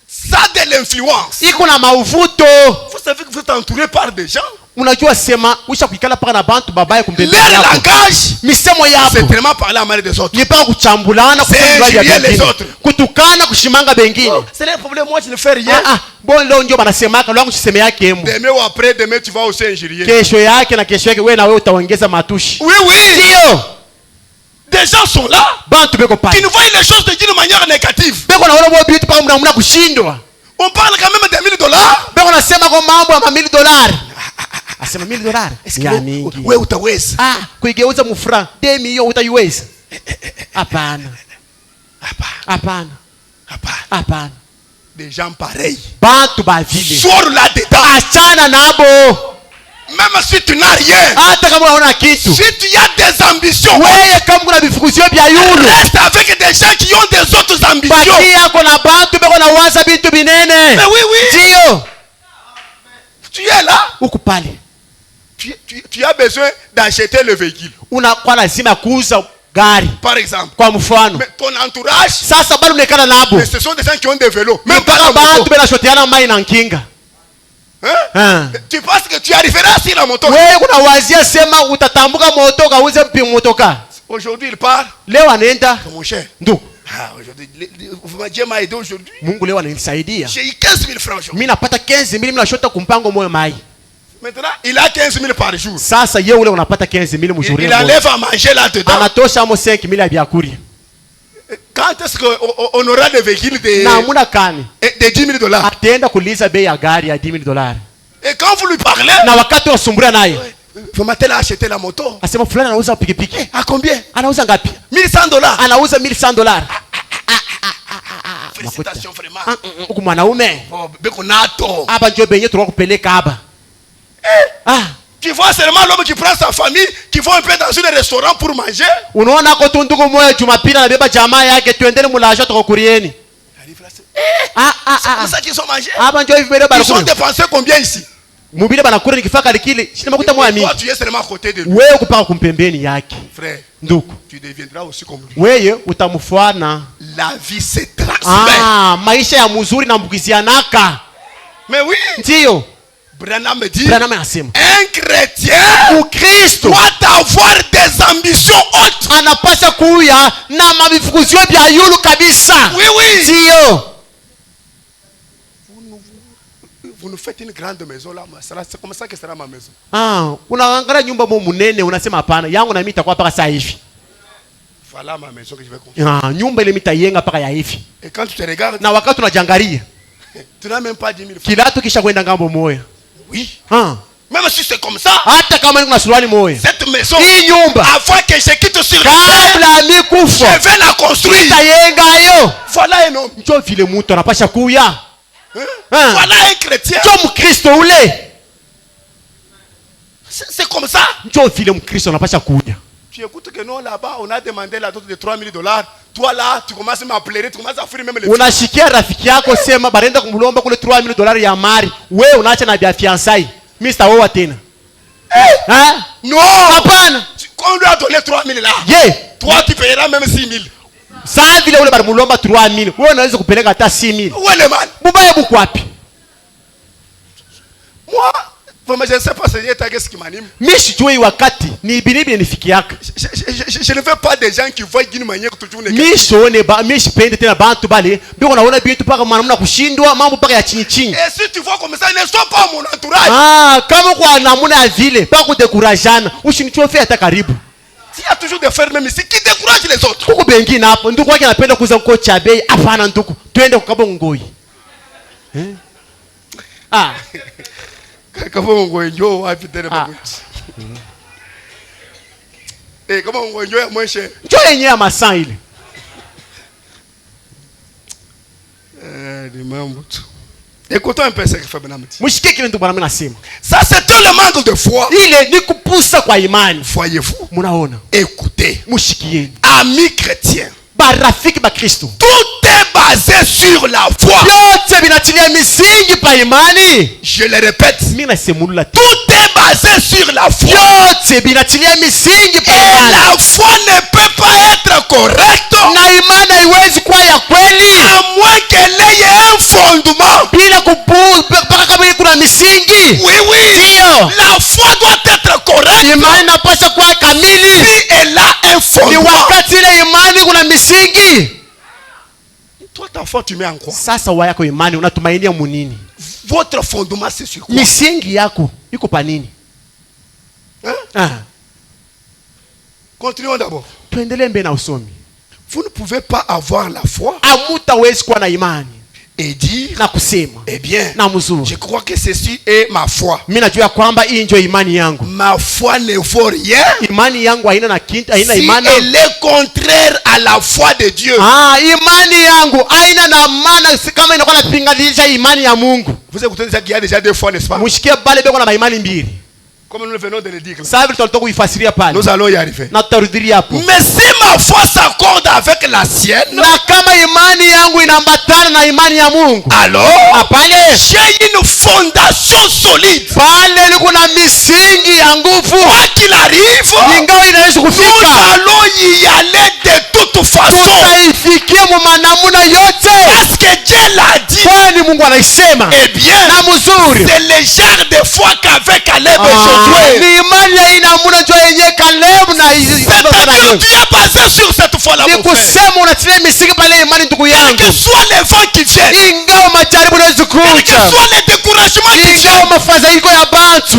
Ça de l'influence. Iko na mauvuto. Vous savez que vous êtes entouré par des gens. Unajua sema usha kuikala paka na bantu babaye kumbembea Leur yako. langage, Misemo c'est yapo. tellement parler à mal des autres. Ni paka kuchambulana injurier les autres. kutukana kushimanga bengine. C'est le problème, moi je ne fais rien. Bon leo ndio banasemaka lwangu chiseme yake emu. Demain ou après demain tu vas aussi injurier. Kesho yake na kesho yake wewe na wewe utaongeza matushi. Oui, oui. Ndio. Des gens sont là Bantu beko pale. qui ne voient les choses d'une manière négative. Beko na wale wao bitu paka mnamuna kushindwa. On parle quand même des $1000. Beko nasema kwa mambo ya $1,000,000. Asema $1,000,000. Ya mingi. Wewe utaweza. Kuigeuza mu franc 2 milioni utaiweza? Hapana. Hapana. Hapana. Des gens pareils. Bantu ba vile. Sors là-dedans. Achana nabo. Même si tu n'as rien. Hata kama unaona kitu. Si tu as des ambitions. Wewe kama kuna vifukuzio vya yulu. Reste avec des gens qui ont des autres ambitions. Baki yako na bantu beko na waza bintu binene. Mais oui, oui. Ndio. Tu es là. Uko pale. Tu as besoin d'acheter le véhicule. Unakuwa lazima kuuza gari. Par exemple. Kwa mfano. Mais ton entourage. Sasa bado unekana nabo. Mais ce sont des gens qui ont des vélos. Même pas bantu bena shoteana mai na nkinga. Tu penses que tu arriveras sur la moto? Wewe kuna wazia sema utatambuka moto kauze mpi motoka. Aujourd'hui il part. Leo anaenda. Mon cher. Ndio. Aujourd'hui Dieu m'a aidé aujourd'hui. Mungu leo ananisaidia. J'ai eu 15,000 francs aujourd'hui. Mimi napata 15,000 mimi nashota kumpango moyo mai. Maintenant, il a 15,000 par jour. Sasa yeye ule unapata 15,000 mzuri. Il enlève à manger là-dedans. Anatosha mo 5,000 ya vyakula. Quand est-ce qu'on aura des véhicules de Na muna kani? De $10,000? Ataenda kuliza bei ya gari ya $10,000. Et quand vous lui parlez, na wakati wasumbulia naye, vous m'attendez à acheter la moto. asema fulani anauza pikipiki. À combien? Anauza ngapi? $1,100. Anauza $1,100. Félicitations vraiment. Huku mwanaume. Beko nato. Hapa ndio benye tulikuwa kupeleka hapa. Tu vois seulement l'homme qui prend sa famille, qui va un peu dans un restaurant pour manger. Unaona kwa tunduko moja Jumapili anabeba jamaa yake twendeni mulasha tukakurieni. C'est ça qu'ils ont mangé. Hapa ndio hivi mbele bana. Ils ont dépensé combien ici? Mubile banakura nikifaka likile. Sina makuta mwa mingi. Toi tu es seulement à côté de lui. Wewe kupaka kumpembeni yake. Frère, ndugu, tu deviendras aussi comme lui. Wewe utamfuana. La vie se transmet. Maisha ya mzuri na mbukizianaka. Mais oui. Ndio. Branham me dit, un chrétien ou Christ doit avoir des ambitions hautes. Anapaswa kuya na mavifukuzio vya yulu kabisa. Oui, oui. Ndio. Vous nous faites une grande maison là, c'est comme ça que sera ma maison. Unaangalia nyumba mo munene unasema hapana, yangu na mimi itakuwa paka saa hivi. Voilà ma maison que je vais construire. Nyumba ile mitayenga paka ya hivi. Et quand tu te regardes, na wakati unajangalia, Tu n'as même pas 10 000 francs. Kilato kisha kwenda ngambo moya. Oui. Ah. Même si c'est comme ça. Hata kama niko na suruali moya. Cette maison. Hii nyumba. Avant que je quitte sur kabla mikufa. Je vais la construire. Itayenga yo. Voilà un homme. Njo vile mtu anapasha kuya. Voilà un chrétien. Njo mkristo ule. C'est comme ça. Njo vile mkristo anapasha kuya. Tu écoutes que nous là-bas, on a demandé la dot de $3 000. Toi là, tu commences à pleurer, tu commences à offrir même les. Unashikia rafiki yako sema barenda kumulomba kule $3 000 ya mari. Wewe unaacha na bia fiancai. Mimi sitaoa tena. Hein? Non. Hapana. On lui a donné 3 000 là. Yeah. Toi tu payeras même 6 000. Saa vile ule barimulomba 3 000. Wewe unaweza kupeleka hata 6 000. Où est le mal? Bubaya buko wapi? Moi, je ne sais pas Seigneur qu'est-ce qui m'anime. Mimi sijui wakati ni binibi nifikiaka. Je ne veux pas des gens qui voient d'une manière toujours négative. Mimi sione ba mimi sipende tena bantu bale. Biko naona bintu paka mwanamna kushindwa mambo paka ya chini chini. Et si tu vois comme ça, ne sois pas mon entourage. Ah, kama kwa namuna ya vile paka kudekurageana, usinichofe hata karibu. Il y a toujours des frères même ici qui découragent les autres. Kuko bengine hapo ndugu wake anapenda kuuza nguo cha bei. Hapana ndugu, twende kukabo ngoi. Ah. Kabo ngoi njoo wapi tena babu? Kama ngoi njoo ya mwisho. Njoo yenyewe ya masaa ile. Ni mambo tu. Écoutons un peu ce que fait Benam dit. Mshike kile ndugu bwana nasema. Ça c'est tout le manque de foi. Ile ni kupusa kwa imani. Voyez-vous? Munaona? Écoutez. Mushikieni. Amis chrétiens. Barafiki ba Kristo. Tout est basé sur la foi. Yote binatilia misingi pa imani. Je le répète. Mimi nasemulula. Tout est basé sur la foi. Yote binatilia misingi pa imani. Et la foi ne peut pas être correcte. Na imani haiwezi kuwa ya kweli. À moins qu'elle ait un fondement. Bila kupuza paka kama kuna misingi. Oui, oui. Ndio. La foi doit être correcte. Imani inapaswa kuwa kamili. Si elle a un Ni fondement. wakati ile imani kuna misingi. Toi, ta foi, tu mets en quoi? Sasa wa yako imani unatumainia munini? Votre fondement, c'est sur quoi? Misingi yako iko pa nini? Continuons d'abord. Tuendelee mbele na usomi. Vous ne pouvez pas avoir la foi Hamutawezi kuwa na imani et dire, na kusema eh bien, na mzuri, je crois que ceci est ma foi. mimi najua kwamba hii ndio imani yangu. Ma foi ne vaut rien Imani yangu haina na kitu, haina si imani. elle est contraire à la foi de Dieu. Imani yangu haina na maana kama inakuwa napinganisha imani ya Mungu. Vous écoutez déjà qu'il y a déjà deux fois, n'est-ce pas? Mushikie bale beko na imani mbili. Comme nous venons de le dire. Sasa vile tulitoka kuifasiria pale. Nous allons y arriver. Na tutarudia hapo. Mais si ma foi s'accorde avec la sienne, Na kama imani yangu inaambatana na imani ya Mungu, alors pale j'ai une fondation solide. Pale ni kuna misingi ya nguvu. Quoi qu'il arrive, ingawa inaweza nous kufika, allons y aller de toute façon. tutaifikia mwanamuna yote. Parce que Dieu l'a dit. Kwani Mungu anaisema. Eh bien, Na mzuri. c'est le genre de foi qu'avec Caleb et Josué. Ni imani ya inamuna ndio yenye Kalebu na C'est-à-dire tu es basé sur cette foi-là, ni mon frère. kusema unatilia misingi pale imani ndugu yangu. Que soit les vents qui viennent, Ingawa majaribu yanaweza que kuja, soit les découragements qui ingawa viennent, mafadhaiko ya bantu,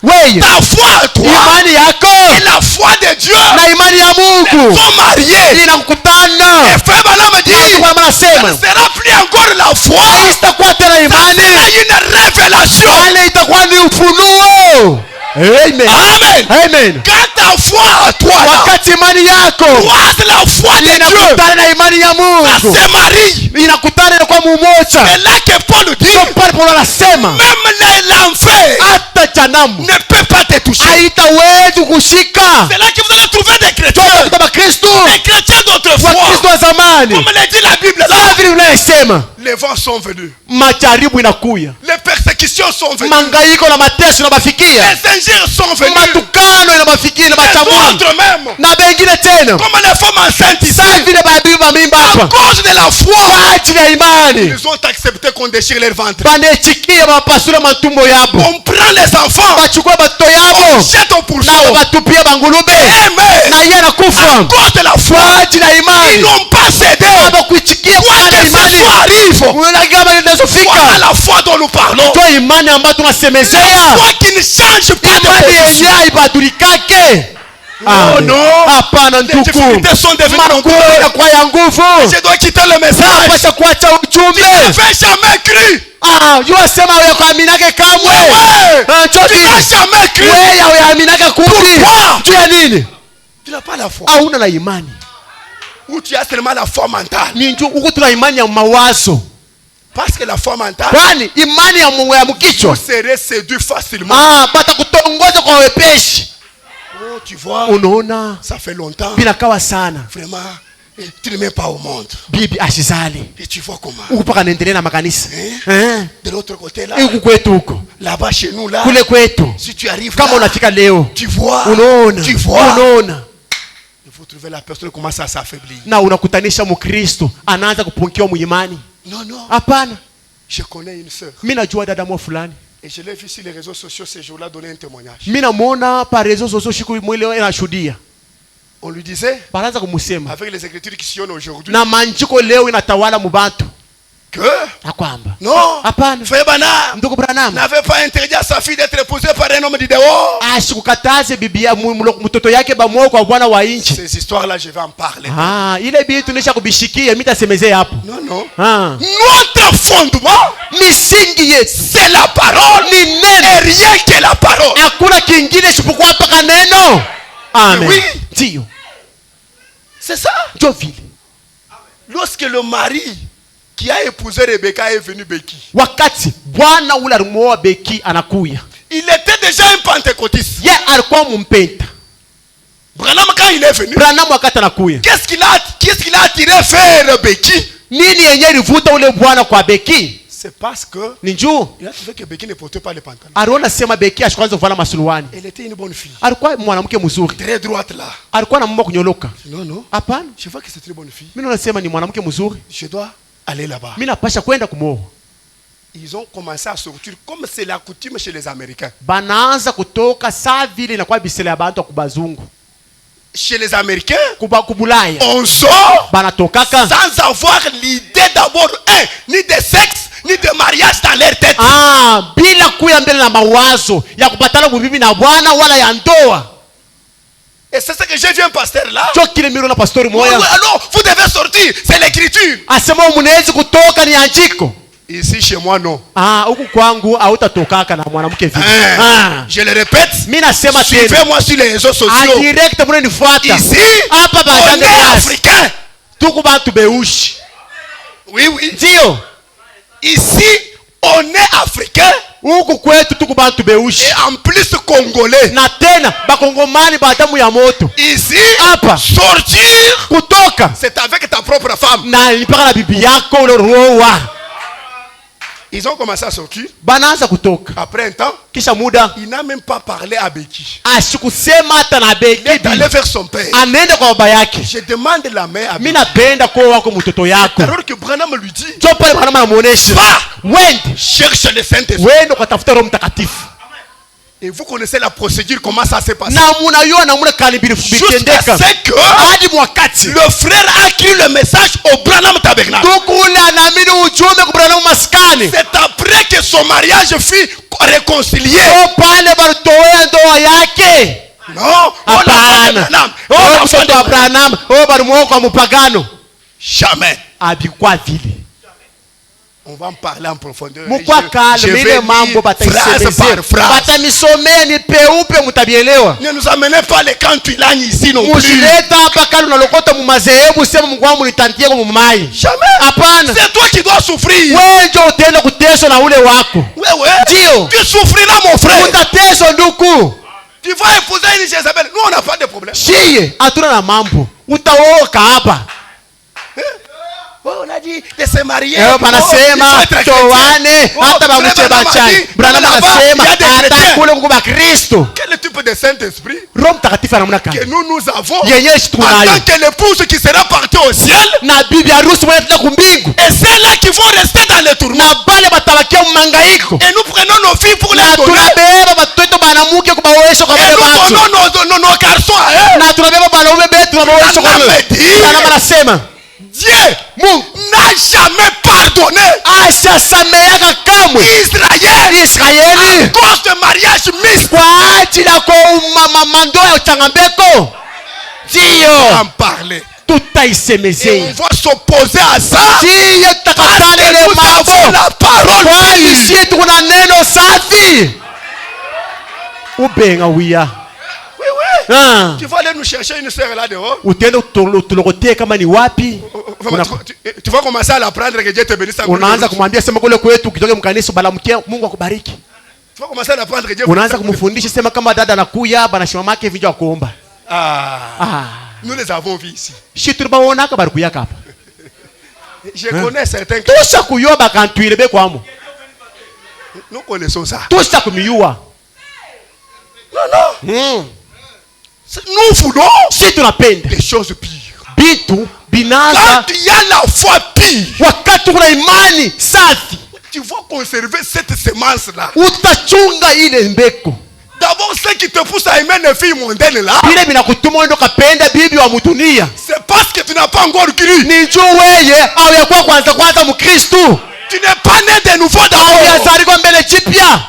wewe ta foi à toi imani yako et la foi de Dieu na imani ya Mungu sont mariés. inakutana. Et frère Balaam dit, Kwa maana ce sema ne sera plus encore la foi, itakuwa tena imani, c'est une révélation. bali itakuwa ni ufunuo. Amen. Amen. Amen. Quand ta foi à toi, là, Wakati imani yako croise la foi de Dieu, inakutana na imani ya ça Mungu, se marie. inakutana kwa mumoja. C'est là que Paul dit, Pale Paulo anasema même l'enfer hata janamu ne peut pas te toucher. haitawezi kushika. C'est là que vous allez trouver des chrétiens. Kama Kristo, Les chrétiens d'autrefois, Wakristo wa zamani, comme le dit la Bible, là, kama vile unayesema, les vents sont venus. majaribu inakuya, Les persécutions sont venues. mangaiko na mateso na mafikia, Les injures sont venues. matukano na mafikia na Les machamuni autres même, na bengine tena, comme les femmes enceintes ici, sasa vile baadhi wa mimba à hapa cause de la foi, kwa ajili ya imani ils ont accepté qu'on déchire leur ventre. bandechikia mapasura matumbo yabo, On prend les enfants, bachukua batoto on yabo jette au pourceau. na batupia bangulube Mais, na yeye à anakufa cause de la foi, kwa ajili ya ils imani. n'ont pas cédé. Baba kuichikia Quoi kwa que ce imani, soit arrive, unajua voilà inazofika la foi dont nous parlons. ndio imani ambayo tunasemezea, Foi qui ne change pas de imani position. yenyewe haibadilikake. Oh non. Hapana Les ndugu. difficultés sont devenues Magumu nombreuses. yanakuwa ya nguvu. Je dois quitter le message. Pasha kuacha Tu ujumbe. n'avais jamais cru. Yosema huyakuaminake kamwe. Ouais. Tu n'as jamais cru. Wewe huyaminake kumbi. Pourquoi? Juu ya nini? Tu n'as pas la foi. Hauna na imani. Ou tu as seulement la foi mentale. Ni njoo huko tuna imani ya mawazo. Parce que la foi mentale, Kwani imani ya Mungu ya mkichwa. vous serez séduit facilement. Bata kutongoza kwa wepesi. Oh, tu vois, Unaona? ça fait longtemps. Binakawa sana. Vraiment, tu ne mets pas au monde. Bibi ashizali. Et tu vois comment. Huko paka naendelea na makanisa. De l'autre côté là, Huko kwetu huko. là-bas chez nous là, Kule kwetu. si tu arrives Kama là, unafika leo. tu vois, Unaona? tu vois. Unaona? Il faut trouver la personne qui commence à s'affaiblir. Na unakutanisha Mkristo anaanza kupungiwa muimani. Non, non. Hapana. Je connais une sœur. Mimi najua dada mwa fulani. Et je l'ai vu sur les réseaux sociaux ces jours-là donner un témoignage. Mimi namuona pa rezo zozo siku mwile anashuhudia. On lui disait, Banaanza kumusema. avec les écritures qui sillonnent aujourd'hui, Na manjiko leo inatawala mubatu. que Akwamba. non, Hapana. Frère Branham Ndugu Branham. n'avait pas interdit à sa fille d'être épousée par un homme du dehors. Ashikukataze bibia mtoto yake bamuoe kwa bwana wa nchi. Ces histoires-là, je vais en parler. Ile bibi tunisha kubishikia mitasemezea hapo. Non, non. Ah. Notre fondement, Misingi yetu c'est la parole. ni neno. Et rien que la parole. Hakuna kingine isipokuwa paka neno. Amen. Oui. Ndio. C'est ça. Ndio vile. Lorsque le mari qui a épousé Rebecca est venu Beki, Wakati bwana ule alimuoa Beki anakuya. il était déjà un pentecôtiste. Ye alikuwa mumpenta. Branham, quand il est venu, Branham wakati anakuya. qu'est-ce qu'il a attiré vers Beki? Nini yenye ilivuta ule bwana kwa Beki? C'est parce que Ni juu il a trouvé que Beki ne portait pas les pantalons. aliona sema Beki ashikwanza kuvala masuluani. Elle était une bonne fille. Alikuwa mwanamke mzuri. Très droite là. Alikuwa na mama kunyoloka. Non, non. Hapana. Je vois que c'est une bonne fille. Mimi nasema ni mwanamke mzuri. Je dois aller là-bas. Mimi napasha kwenda kumwoa. Ils ont commencé à sortir comme c'est la coutume chez les Américains. Banaanza kutoka saa vile inakuwa bisela ya bantu kubazungu. Chez les Américains, Kubulaya. on sort Banatokaka. sans avoir l'idée d'abord, ni de sexe, ni de mariage dans leur tête. Bila kuya mbele na mawazo ya kupatana mubibi na bwana wala ya ndoa. Et c'est ça que j'ai vu un pasteur là. Cho kile miro na pastori moya. Alors, vous devez sortir, c'est l'écriture. Asema munezi kutoka ni andiko. Ici chez moi non. Huku kwangu hautatokaka na mwanamke vile. Je le répète. Mimi nasema tena. Suivez-moi sur les réseaux sociaux. En direct mune nifuata. Ici, hapa on est africain. Tuko bantu beushi. Oui, oui. Ndio. Ici, on est africain. Huku kwetu tuko bantu beushi. Et en plus congolais. Na tena bakongomani badamu ya moto. Ici, hapa sortir kutoka c'est avec ta propre femme. Na mpaka na bibi yako uliroa. Ils ont commencé à sortir. Banaanza kutoka. Après un temps, kisha muda, il n'a même pas parlé à Beki. Asikusema hata na Beki. Il est allé vers son père. Anaenda kwa baba yake. Je demande la main à Beki. Mimi napenda kwa wako mtoto yako. Alors que Branham lui dit, jo pale Branham anamuonesha, wende cherche le Saint-Esprit. Wende ukatafuta Roho Mtakatifu. Et vous connaissez la procédure, comment ça s'est passé. Jusqu'à ce que le frère a écrit le message au Branham Tabernacle. C'est après que son mariage fut réconcilié. Non, jamais. On va en parler en profondeur. Je vais lire phrase par phrase. Ne nous amenez pas les cantuilagnes ici non plus. Jamais. C'est toi qui dois souffrir. Tu souffriras mon frère. Tu vas épouser une Jézabel. Nous on n'a pas de problème. On a dit de se marier. Quel type de Saint-Esprit que nous avons en tant que l'épouse qui sera partie au ciel et celles-là qui vont rester dans le tourment. Et nous prenons nos filles pour les donner. Et nous donnons nos garçons à eux. Dieu n'a jamais pardonné Israël à cause de mariage mixte. achila ko mando ya uchangambeko. Ndio. En parler. Et Tutaisemezea. on va s'opposer à ça. Ndio tutakatana ile Nous avons mambo. la parole. Kwani sisi tuna neno safi. Ubenga wiya. Oui, oui. Ah. Tu vas aller nous chercher une sœur là dehors. Utaenda tulokotea kama ni wapi? Tu vas commencer à l'apprendre que Dieu te bénisse. Unaanza kumwambia sema kule kwetu ukitoka mkanisa balamkia Mungu akubariki. Tu vas commencer à l'apprendre que Dieu. Unaanza kumfundisha sema kama dada anakuya bana shima make vinja kuomba. Nous les avons vus ici. Shi tulibaona ka barikuya hapa. Je connais certains. Tusha kuyoba kantuile be kwamo. Nous connaissons ça. Tusha kumiyua. Non. Nous voulons Si tunapenda des choses pires. bitu binaza Quand il y a la foi pire, wakati kuna imani safi tu vas conserver cette semence-là. utachunga ile mbeko. D'abord, ce qui te pousse à aimer une fille mondaine là, Bile binakutuma uende kapenda bibi wa mudunia. c'est parce que tu n'as pas encore cru. Ni juu weye au yakuwa kwanza mkristu. Tu n'es pas né de nouveau Au d'abord. yazaliwa mbele chipya.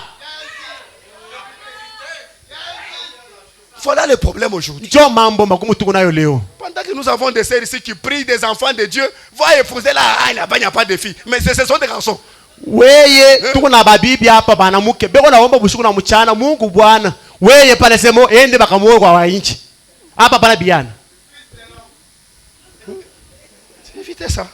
Voilà le problème aujourd'hui. Njo mambo magumu tuko nayo leo. Pendant que nous avons des sœurs ici qui prient des enfants de Dieu, va épouser là, là-bas il n'y a pas de filles. Mais ce sont des garçons. Weye tuko na babibi hapa banamuke beko naomba bushuku na mchana Mungu Bwana. Weye pale semo ende bakamuoe kwa wainchi. Hapa pana biana. Évitez ça.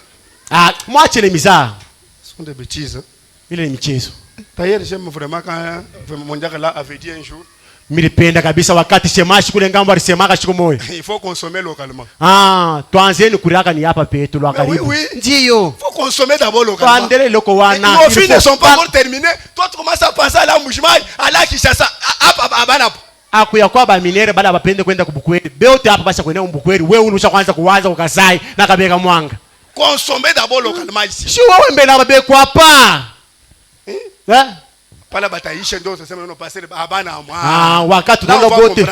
Mwache le mizaa. Ce sont des bêtises. Hein? Ile ni michezo. D'ailleurs, j'aime vraiment quand mon diable là avait dit un jour, Milipenda kabisa wakati shemashi kule ngambo alisemaka siku moja. il faut consommer localement. Tuanzeni kuriaka ni hapa petu lwa karibu. Oui. Ndio. Il faut consommer d'abord localement. Tuandele loko wana. Nos filles ne sont pas encore terminées. Toi, tu commences à penser à la mouchmaï, à la Kishasa, à Banap. Akuya kwa ba minere bala bapende kwenda kubukweli. Beote hapa basa kwenda kubukweli. Wewe unusha kwanza kuwaza ukasai na kabeka mwanga. Consommer d'abord localement ici. Si wewe mbele babeko hapa. Pala bataisha ndio sasa neno passer abana mwa. Wakati tunaenda bote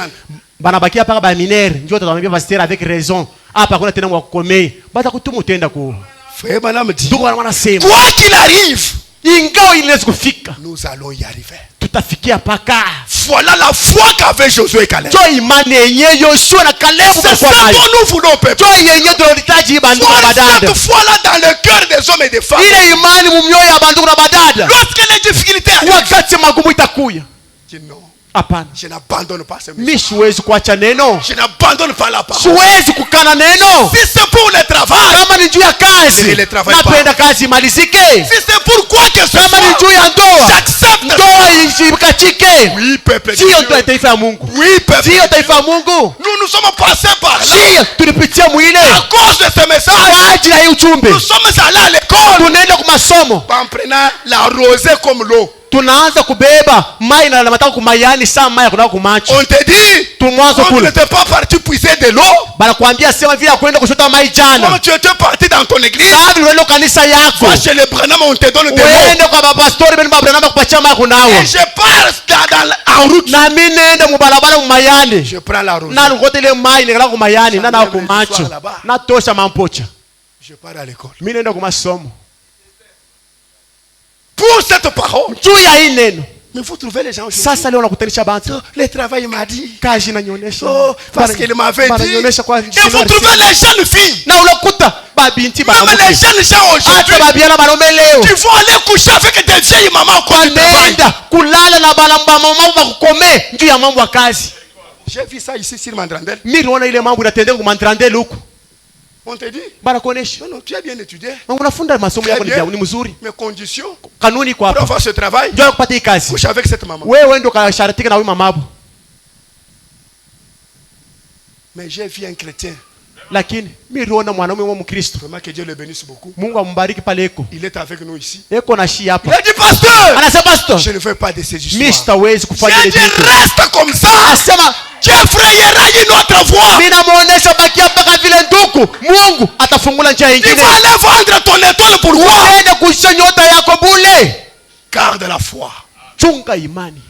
banabakia paka ba minere njoo tutamwambia pasteur avec raison. Hapa kuna tena mwa kukomei. Bata kutuma utenda ku. Frère madame dit. Ndugu wanasema. Quoi qu'il arrive, ingao inaweza kufika. nous allons y arriver. Tutafikia paka. Voilà la foi qu'avait Josué et Caleb. Jo imani yenye Yoshua na Caleb C'est ce dont nous voulons, peuple. Jo yenye tunahitaji bandugu na badada. Cette foi-là dans le cœur des hommes et des femmes. Ile imani mumioyo ya bandugu na badada. Lorsque les difficultés arrivent, Wakati magumu itakuya. non, Hapana. je n'abandonne pas ce Mimi message. siwezi kuacha neno. Je n'abandonne pas la parole. Siwezi kukana neno. Si c'est pour le travail, Kama ni juu ya kazi. Ile travail Napenda kazi imalizike. si c'est pour quoi que ce Kama ni soit, juu ya ndoa. j'accepte. Ndoa ishikachike. Oui, peuple de Sio Dieu. ndio taifa ya Mungu. Oui, peuple Sio de Dieu. taifa ya Mungu. Nous sommes passés par là. Sio tulipitia mwile. À cause de ce message, Kwa ajili ya hii ujumbe. nous sommes allés à l'école Tunaenda kwa masomo. en prenant la rosée comme l'eau. Tunaanza kubeba mai na mataka kumayani saa mai kuna kumacho. On te dit, Tumwanzo comme tu kule. n'étais pas parti puiser de l'eau, Banakuambia sema vile kwenda kushota mai jana. comme tu étais parti dans ton église, Sasa unaenda kanisa yako. va chez les Branham, on te donne de l'eau. Uende kwa mapastori bali babranama kupatia mai kunao. Et je pars en route. Na mimi nenda mubalabala mumayani. Je prends la rosée. Na ngotele mai nikala kumayani na na kumacho. Na tosha mampocha. Je pars à l'école. Mimi nenda kwa masomo. Pour cette parole, Juu ya hii neno. mais vous trouvez les gens aujourd'hui. Sasa leo nakutanisha bantu. Le travail m'a dit. Kazi inanionyesha. Oh, parce qu'il m'avait dit. Bananionyesha kwa Et vous trouvez les jeunes filles. na unakuta babinti Même les banamuke. jeunes gens aujourd'hui. Hata babiana banaume leo. Qui vont aller coucher avec des vieilles mamans au coin du travail. Wanaenda kulala na banamba mama bakukome juu ya mambo ya kazi. J'ai vu ça ici sur Mandrandel. Mimi naona ile mambo inatendeka kwa Mandrandel huko. On te dit, Banakuonesha. non, tu as bien étudié. Unafunda masomo Très yako bien. ni mzuri. Mes conditions Kanuni kwa pour hapa. avoir ce travail, Ndio kupata hii kazi. couche avec cette maman. Wewe ndio kasharatika na huyu mamabu. Mais j'ai vu un chrétien. Lakini mimi naona mwanaume wa Mkristo. Vraiment que Dieu le bénisse beaucoup. Mungu ambariki pale eko. Il est avec nous ici. Eko na shi Il hapa. a dit, pasteur, Anasema pastor, je ne veux pas de ces mimi histoires. sitawezi kufanya J'ai ile dit, vitu. reste comme ça. Asema Dieu frayera une autre voie. mimi namuonesha baki hapa kama vile ndugu. Mungu atafungula njia Il nyingine. va aller vendre ton étoile pour quoi? Uende kuisha nyota yako bule. Garde la foi. Chunga imani.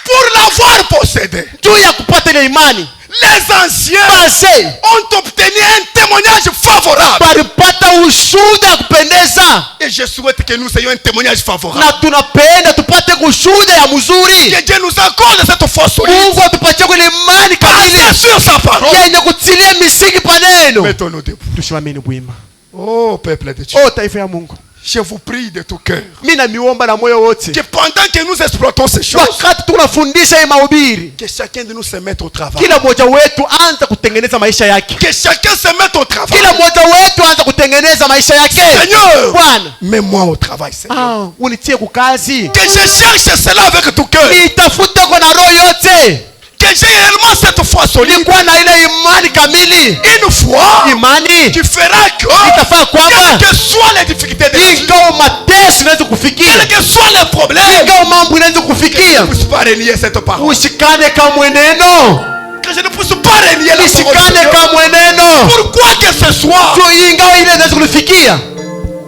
Pour l'avoir possédé, Juu ya kupata ile imani. les anciens Basi ont obtenu un témoignage favorable. balipata ushuhuda ya kupendeza. Et je souhaite que nous ayons un témoignage favorable. na tunapenda tupate kushuhuda ya mzuri. Que Dieu nous accorde cette foi solide. Mungu atupatie kwenye imani kamili Basée sur sa parole. yenye kutilia misingi paneno. Mettons-nous debout. Tusimameni bwima. Oh peuple de Dieu. Oh taifa ya Mungu, Je vous prie de tout cœur. mimi namiomba na moyo wote, Que pendant que nous exploitons ces choses, wakati tunafundisha hii mahubiri, que chacun de nous se mette au travail. kila mmoja wetu anza kutengeneza maisha yake. Que chacun se mette au travail. Kila mmoja wetu anza kutengeneza maisha yake. Seigneur, Bwana, mets-moi au travail, Seigneur. unitie kukazi. Que je cherche cela avec tout cœur. Nitafute kwa na roho yote. Que j'ai réellement cette foi solide. Nikuwa na ile imani kamili. Une foi Imani qui fera que, itafaa kwamba quelles que soient les difficultés de la vie, ingawa mateso inaweza kufikia, quels que soient les problèmes, ingawa mambo inaweza que je kufikia, ne puisse pas renier cette parole. ushikane kama mweneno. Que je ne puisse pas renier la parole. Ushikane Seigneur. kama mweneno. Pourquoi que ce soit, So ingawa ile inaweza kufikia,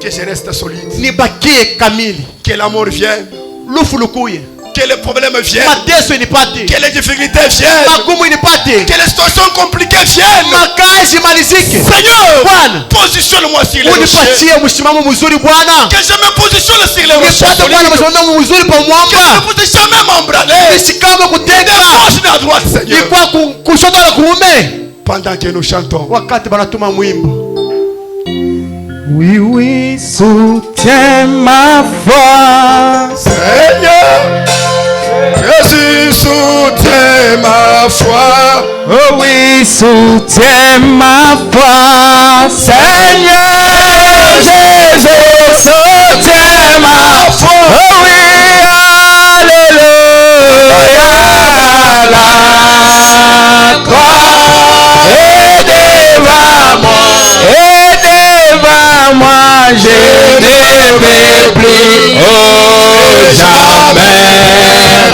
que je reste solide. nibakie kamili. Que la mort vienne. Lufu lukuye. Que les problèmes viennent. Mateso inipate. Que les difficultés viennent. Magumu inipate. Que les situations compliquées viennent. Makazi malizike. Seigneur, Bwana, positionne-moi sur les rochers. unipatie msimamo mzuri Bwana. Que je me positionne sur les rochers Nipate Bwana solides. msimamo mzuri pa Que je mwamba. ne puisse jamais m'embraler. Nisikame Ni de kuteka. gauche ni à droite, Seigneur. Nikuwa kushoto na kuume. Pendant que nous chantons, Wakati banatuma mwimbo. Oui, oui, soutiens ma foi. Seigneur, Jésus soutient ma foi. Oh oui, soutiens ma foi. Seigneur Jésus, soutiens ma foi. Oh oui, alléluia. La croix est devant moi, je ne vais plus, oh jamais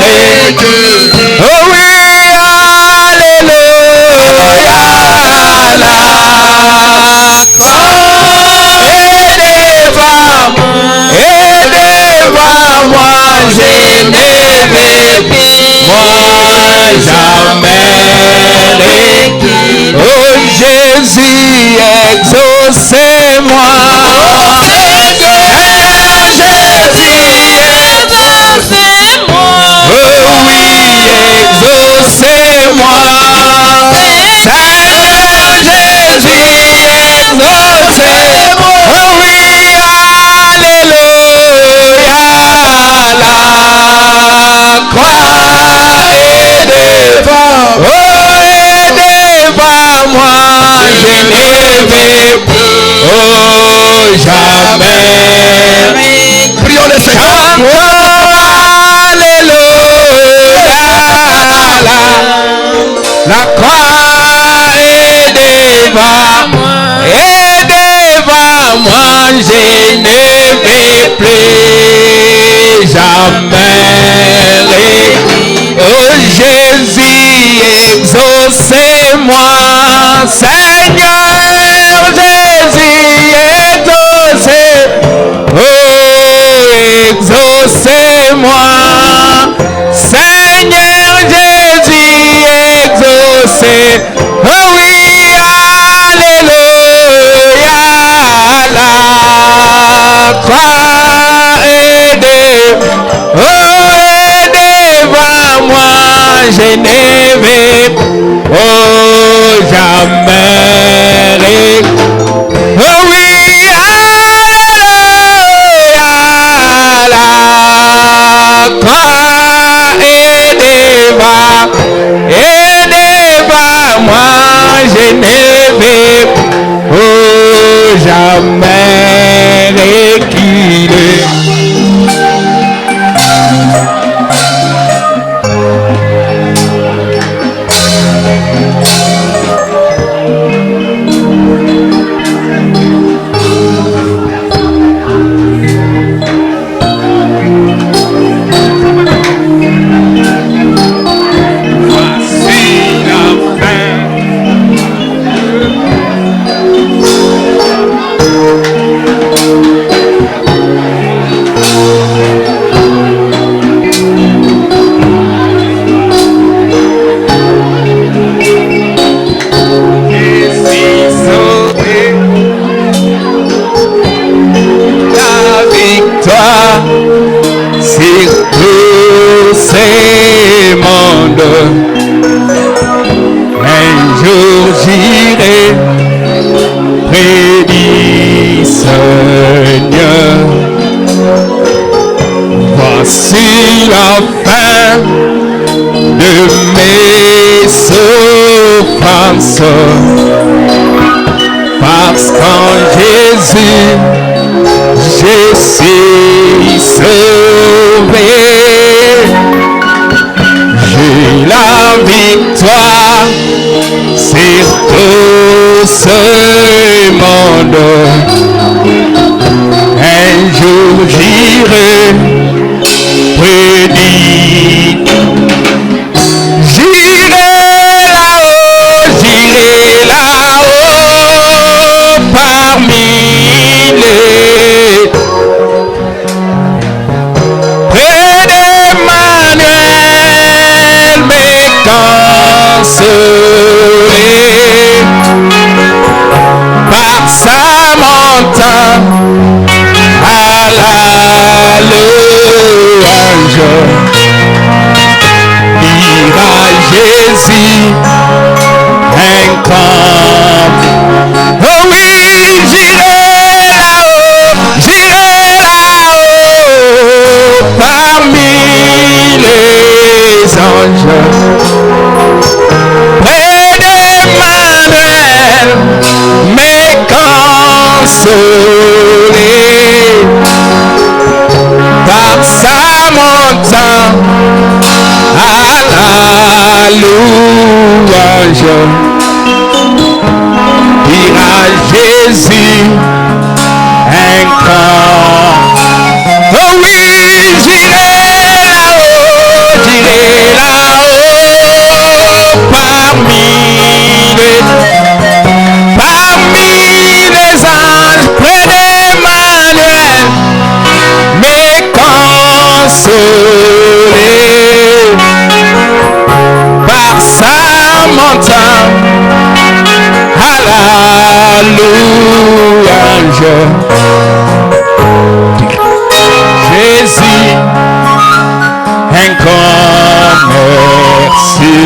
recul. Oh oui, alléluia, la croix est devant moi, je ne vais plus, moi jamais recul. Oh Jésus, exaucez-moi. Oh oui, exaucez-moi. Seigneur Jésus, exaucez-moi. Oh oui, alléluia. La croix est devant. Oh, est devant moi. Je ne vais plus, oh, jamais. prions le Seigneur. La croix est devant moi, je ne vais plus jamais. Oh Jésus, exaucez-moi, Seigneur Jésus, exaucez. Oh, exaucez-moi, Seigneur Jésus, exaucez. Oh oui, alléluia, la croix est de. Oh, Seigneur. Voici la fin de mes souffrances, parce qu'en Jésus, je suis sauvé. J'ai la victoire sur tout ce monde. Un jour j'irai prédire. J'irai là-haut parmi les près d'Emmanuel mes consolés par sa montagne à la louange. Ira Jésus un camp. Oh oui, j'irai là-haut parmi les anges, près d'Emmanuel mes consolés par sa montagne à la louange. Ira Jésus un camp. Oh oui, j'irai là-haut parmi les anges, près d'Emmanuel mes consolés par sa montagne à la louange. Jésus, encore merci.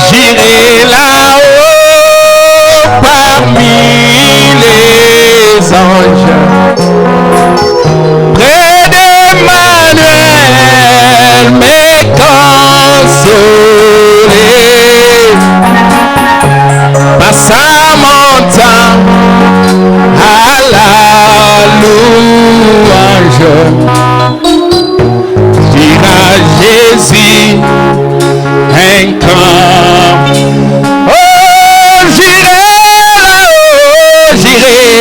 J'irai là-haut parmi les anges, près d'Emmanuel mes consolés par sa montagne à la louange. Dira Jésus un camp. Oh, j'irai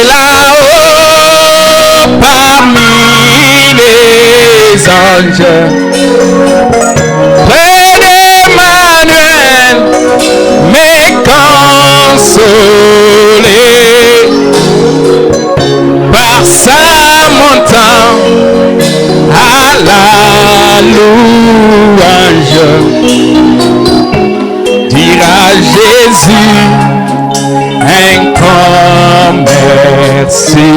là-haut parmi les anges, près d'Emmanuel mes consolés par sa montagne à la louange. Dira Jésus encore merci.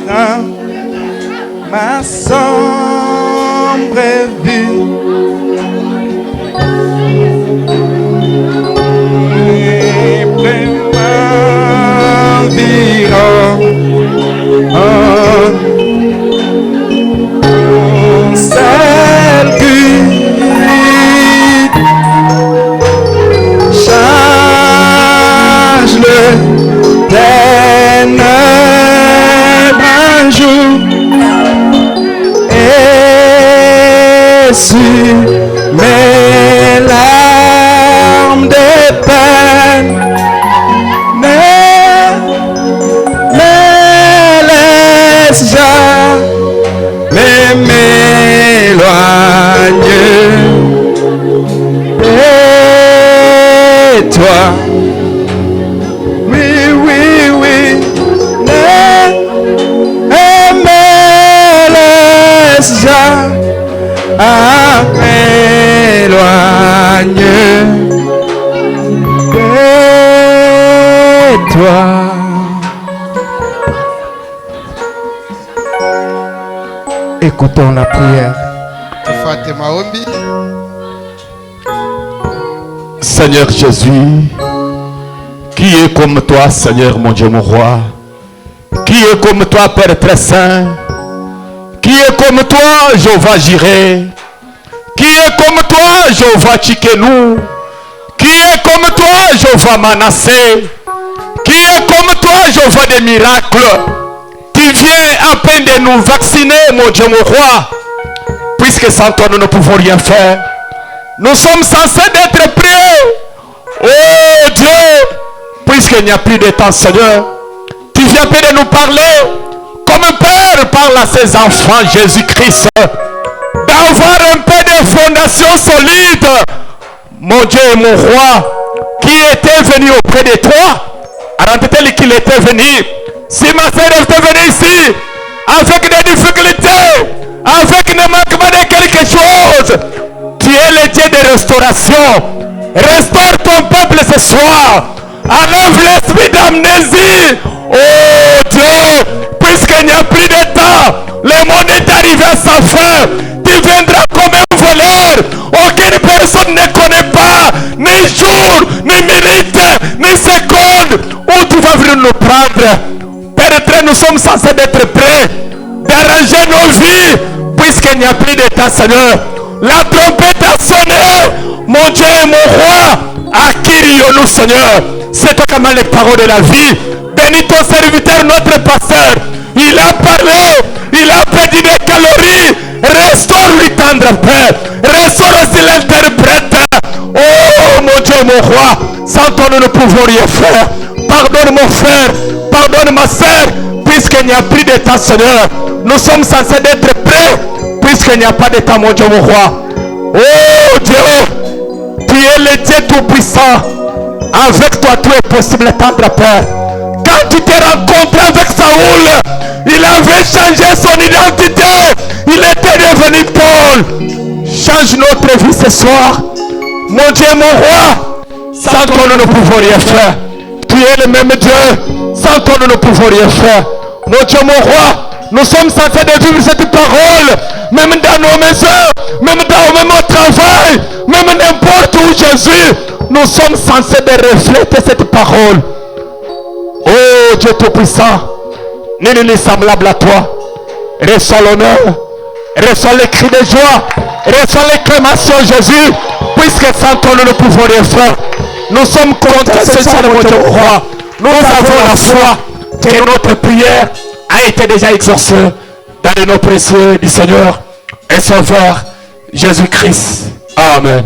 dans ma sombre vie. Celle qui change le ténèbre un jour et sur mes larmes de peine me laisse jamais m'éloigner de toi. Oui, oui, oui, ne me laisse jamais m'éloigner de toi. Écoutons la prière. Seigneur Jésus, qui est comme toi, Seigneur mon Dieu, mon roi? Qui est comme toi, Père très saint? Qui est comme toi, Jéhovah Jireh? Qui est comme toi, Jéhovah Tchikenu? Qui est comme toi, Jéhovah Manassé? Qui est comme toi, Jéhovah des miracles? Tu viens à peine de nous vacciner, mon Dieu, mon roi. Puisque sans toi, nous ne pouvons rien faire. Nous sommes censés d'être prêts. Oh Dieu, puisqu'il n'y a plus de temps, Seigneur, tu viens de nous parler comme un père parle à ses enfants, Jésus-Christ, d'avoir un peu de fondation solide. Mon Dieu et mon roi, qui était venu auprès de toi, alors qu'il était venu. Si ma sœur était venue ici avec des difficultés, avec le manquement de quelque chose, tu es le Dieu de restauration. Restaure ton peuple ce soir. Enlève l'esprit d'amnésie. Oh Dieu, puisqu'il n'y a plus de temps, le monde est arrivé à sa fin. Tu viendras comme un voleur. Aucune personne ne connaît pas ni jour, ni minute, ni seconde où tu vas venir nous prendre. Père, nous sommes censés être prêts d'arranger nos vies, puisqu'il n'y a plus de temps, Seigneur. La trompette a sonné. Mon Dieu et mon roi, acquérions-nous, Seigneur. C'est toi qui as les paroles de la vie. Bénis ton serviteur, notre pasteur. Il a parlé, il a perdu des calories. Restaure-lui, tendre Père. Restaure aussi l'interprète. Oh mon Dieu, mon roi, sans toi nous ne pouvons rien faire. Pardonne mon frère, pardonne ma soeur, puisqu'il n'y a plus de temps, Seigneur. Nous sommes censés être prêts, puisqu'il n'y a pas de temps, mon Dieu, mon roi. Oh Dieu, tu es le Dieu tout-puissant. Avec toi, tout est possible, tendre Père. Quand tu t'es rencontré avec Saoul, il avait changé son identité. Il était devenu Paul. Change notre vie ce soir. Mon Dieu, mon roi, sans toi nous ne pouvons rien faire. Tu es le même Dieu. Sans toi nous ne pouvons rien faire. Mon Dieu, mon roi, nous sommes censés de vivre cette parole. Même dans nos maisons, même dans notre travail, même n'importe où, Jésus, nous sommes censés de refléter cette parole. Oh Dieu Tout-Puissant, nul n'est semblable à toi. Reçois l'honneur, reçois les cris de joie, reçois l'acclamation, Jésus, puisque sans toi nous ne pouvons rien faire. Nous sommes contre ce Seigneur, mon Dieu, roi. Nous avons la foi que notre prière a été déjà exaucée dans le nom précieux du Seigneur et Sauveur Jésus-Christ. Amen.